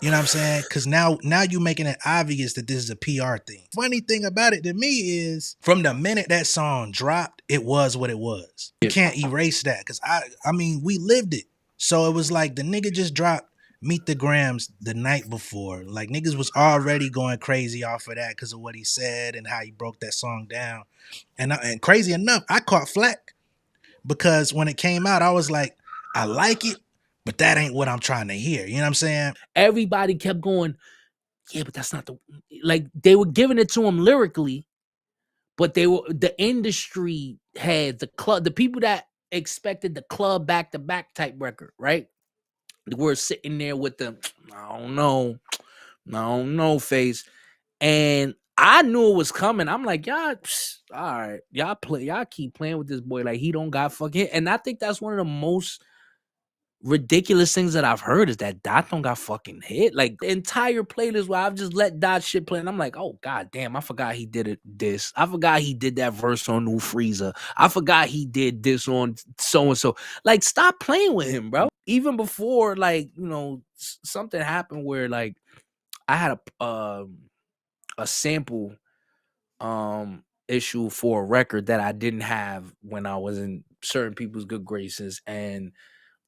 You know what I'm saying? Because now you're making it obvious that this is a PR thing. Funny thing about it to me is from the minute that song dropped, it was what it was. You can't erase that because I mean we lived it. So it was like the nigga just dropped Meet the Grams the night before. Like niggas was already going crazy off of that because of what he said and how he broke that song down. And crazy enough, I caught flack because when it came out, I was like, I like it, but that ain't what I'm trying to hear. You know what I'm saying? Everybody kept going, yeah, but that's not the, like, they were giving it to him lyrically, but the industry had the people that expected the club back to back type record, right? We're sitting there with the I don't know face. And I knew it was coming. I'm like, y'all, all right, y'all keep playing with this boy like he don't got fucking. And I think that's one of the most ridiculous things that I've heard is that Dot don't got fucking hit. Like the entire playlist where I've just let Dot shit play, and I'm like, oh god damn, I forgot he did it. This, I forgot he did that verse on New Freezer. I forgot he did this on so and so. Like, stop playing with him, bro. Even before, like, something happened where like I had a sample issue for a record that I didn't have when I was in certain people's good graces, and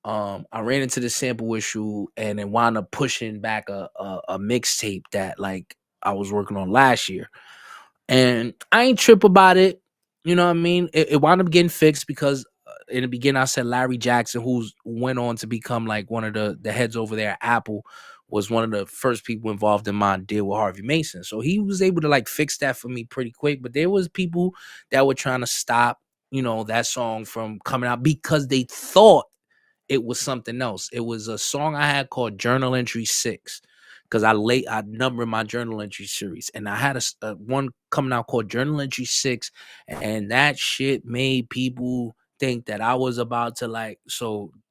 I ran into the sample issue and it wound up pushing back a mixtape that like I was working on last year. And I ain't trip about it. You know what I mean? It wound up getting fixed because in the beginning I said Larry Jackson, who's went on to become like one of the heads over there at Apple, was one of the first people involved in my deal with Harvey Mason. So he was able to like fix that for me pretty quick. But there was people that were trying to stop, that song from coming out because they thought it was something else. It was a song I had called Journal Entry 6 because I numbered my journal entry series, and I had a one coming out called Journal Entry 6, and that shit made people think that I was about to like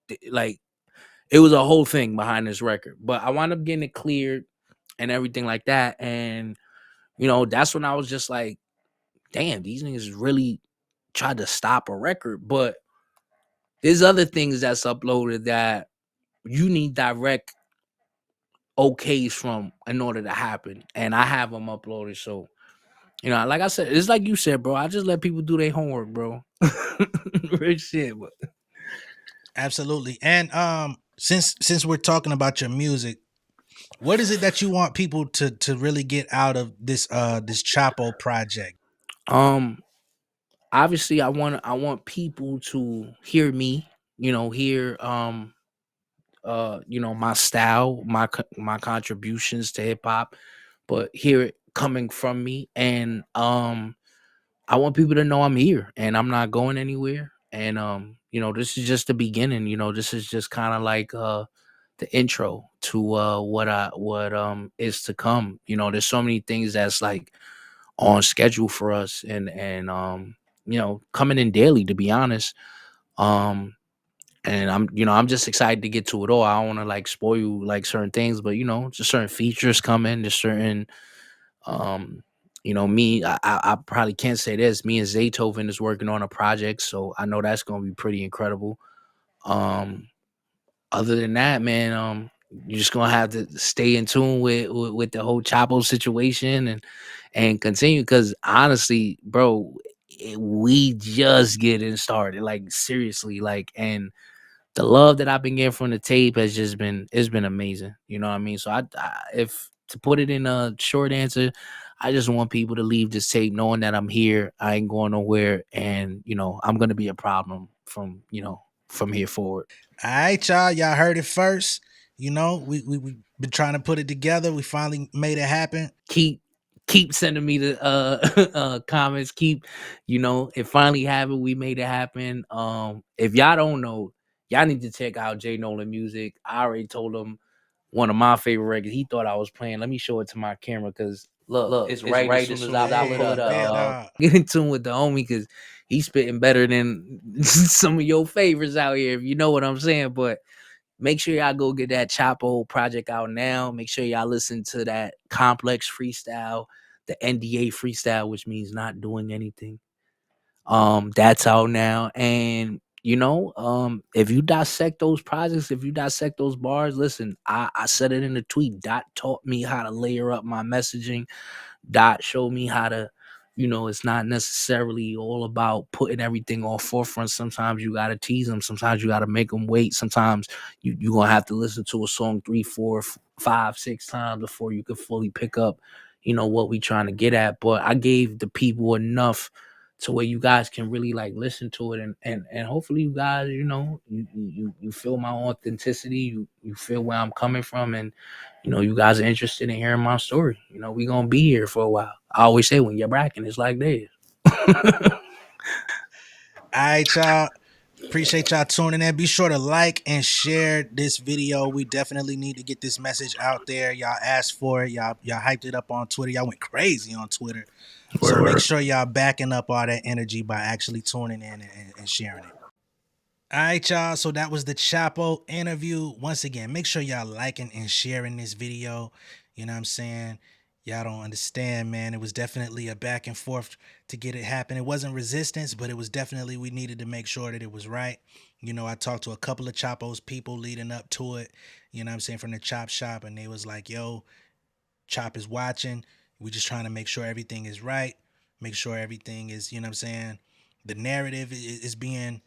it was a whole thing behind this record. But I wound up getting it cleared and everything like that, and that's when I was just like, damn, these niggas really tried to stop a record. But there's other things that's uploaded that you need direct okays from in order to happen. And I have them uploaded. So, like I said, it's like you said, bro. I just let people do their homework, bro. Real shit. But Absolutely. And since we're talking about your music, what is it that you want people to really get out of this Chapo project? um obviously I want people to hear me, hear my style, my contributions to hip hop, but hear it coming from me. And I want people to know I'm here and I'm not going anywhere. And this is just the beginning. This is just kind of like the intro to what is to come. There's so many things that's like on schedule for us, and coming in daily, to be honest. Um and I'm just excited to get to it all. I don't want to like spoil you like certain things, but just certain features coming, just certain um, me, I probably can't say this. Me and Zaytoven is working on a project, so I know that's gonna be pretty incredible. Um, Other than that, man, you're just gonna have to stay in tune with the whole Chapo situation and continue because honestly, bro, we just getting started. Like seriously, like, and the love that I've been getting from the tape has just been it's been amazing. You know what I mean? So if to put it in a short answer, I just want people to leave this tape knowing that I'm here. I ain't going nowhere, and I'm gonna be a problem from here forward. All right, y'all heard it first. We been trying to put it together. We finally made it happen. Keep keep sending me the comments. Keep, it finally happened. We made it happen. If y'all don't know, y'all need to check out J Nolan music. I already told him one of my favorite records. He thought I was playing. Let me show it to my camera, because look, it's right as soon as I pull it up. Get in tune with the homie, because he's spitting better than some of your favorites out here, if you know what I'm saying. But make sure y'all go get that Chapo project out now. Make sure y'all listen to that Complex freestyle, the NDA freestyle, which means not doing anything. That's out now. And if you dissect those projects, if you dissect those bars, listen, I said it in the tweet. Dot taught me how to layer up my messaging. Dot showed me how to, it's not necessarily all about putting everything on forefront. Sometimes you got to tease them. Sometimes you got to make them wait. Sometimes you're going to have to listen to a song 3, 4, 5, 6 times before you can fully pick up, what we trying to get at. But I gave the people enough to where you guys can really like listen to it, and hopefully you guys, you feel my authenticity, you feel where I'm coming from, and you guys are interested in hearing my story. We gonna be here for a while. I always say, when you're bracking, it's like this. All right, y'all. Appreciate y'all tuning in. Be sure to like and share this video. We definitely need to get this message out there. Y'all asked for it. Y'all hyped it up on Twitter. Y'all went crazy on Twitter. So make sure y'all backing up all that energy by actually tuning in and sharing it. All right, y'all. So that was the Chapo interview. Once again, make sure y'all liking and sharing this video. You know what I'm saying? Y'all don't understand, man. It was definitely a back and forth to get it happen. It wasn't resistance, but it was definitely, we needed to make sure that it was right. I talked to a couple of Chapo's people leading up to it, you know what I'm saying, from the Chop Shop, and they was like, yo, Chop is watching. We just trying to make sure everything is right. Make sure everything is, you know what I'm saying, the narrative is being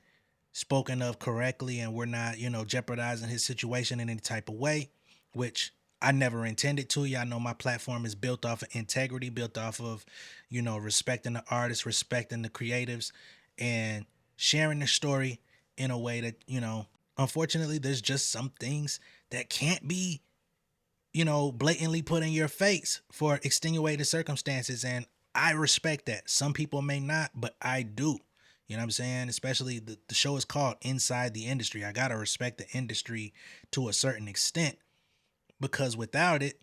spoken of correctly, and we're not, jeopardizing his situation in any type of way, which I never intended to. Y'all know my platform is built off of integrity, built off of, respecting the artists, respecting the creatives, and sharing the story in a way that, unfortunately, there's just some things that can't be, blatantly put in your face for extenuating circumstances. And I respect that. Some people may not, but I do. You know what I'm saying? Especially the show is called Inside the Industry. I got to respect the industry to a certain extent, because without it,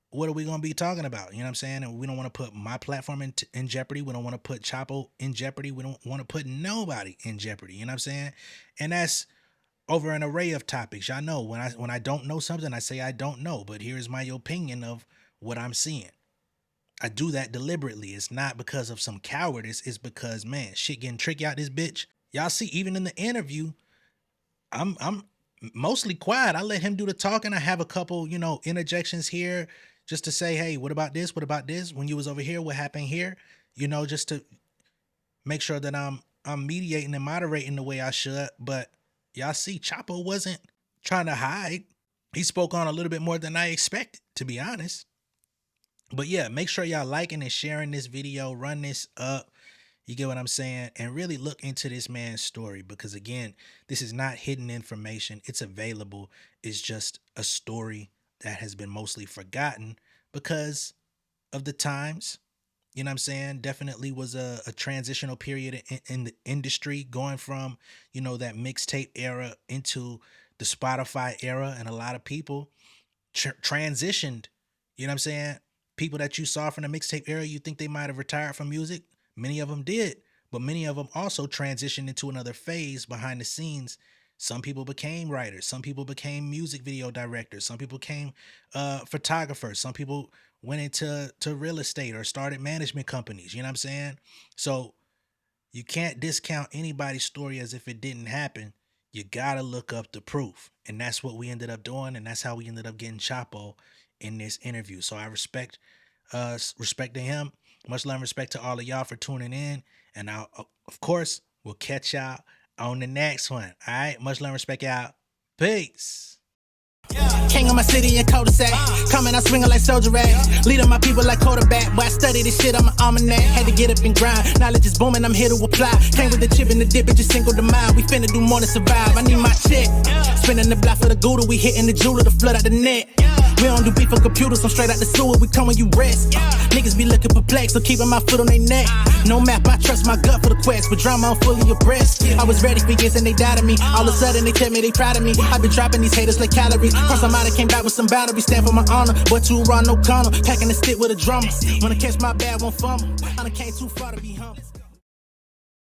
what are we going to be talking about? You know what I'm saying? And we don't want to put my platform in jeopardy. We don't want to put Chapo in jeopardy. We don't want to put nobody in jeopardy. You know what I'm saying? And that's over an array of topics. Y'all know when I don't know something, I say I don't know, but here's my opinion of what I'm seeing. I do that deliberately. It's not because of some cowardice. It's because, man, shit getting tricky out this bitch. Y'all see, even in the interview, I'm mostly quiet. I let him do the talking. I have a couple, interjections here just to say, hey, what about this? What about this? When you was over here, what happened here? Just to make sure that I'm mediating and moderating the way I should. But y'all see, Chapo wasn't trying to hide. He spoke on a little bit more than I expected, to be honest. But yeah, make sure y'all liking and sharing this video. Run this up. You get what I'm saying? And really look into this man's story, because again, this is not hidden information. It's available. It's just a story that has been mostly forgotten because of the times. You know what I'm saying? Definitely was a transitional period in the industry, going from, that mixtape era into the Spotify era. And a lot of people transitioned, you know what I'm saying? People that you saw from the mixtape era, you think they might have retired from music. Many of them did, but many of them also transitioned into another phase behind the scenes. Some people became writers. Some people became music video directors. Some people became photographers. Some people went into real estate or started management companies. You know what I'm saying? So you can't discount anybody's story as if it didn't happen. You got to look up the proof. And that's what we ended up doing. And that's how we ended up getting Chapo in this interview. So I respect to him. Much love and respect to all of y'all for tuning in. And I'll, of course, we'll catch y'all on the next one. All right. Much love and respect, y'all. Peace. King of my city and cul-de-sac. Coming out swinging like soldier rag. Leading my people like quarterback. Boy, I study this shit, I'm an almanac. Had to get up and grind. Knowledge is booming, I'm here to apply. Came with the chip and the dip, it just single the mind. We finna do more than survive. I need my check. Spinning the block for the gouda, we hitting the jeweler to flood out the net. We don't do beef for computers, I'm straight out the sewer, we come when you rest. Niggas be looking perplexed, so keeping my foot on their neck. No map, I trust my gut for the quest, but drama, I'm fully abreast. I was ready for years and they doubted me. All of a sudden they tell me they proud of me. I've been dropping these haters like calories. Cross I'm out, I came back with some batteries. Stand for my honor, but too raw, no corner. Packing the stick with a drummer. Wanna catch my bad, won't fumble. I done came too far to be humble.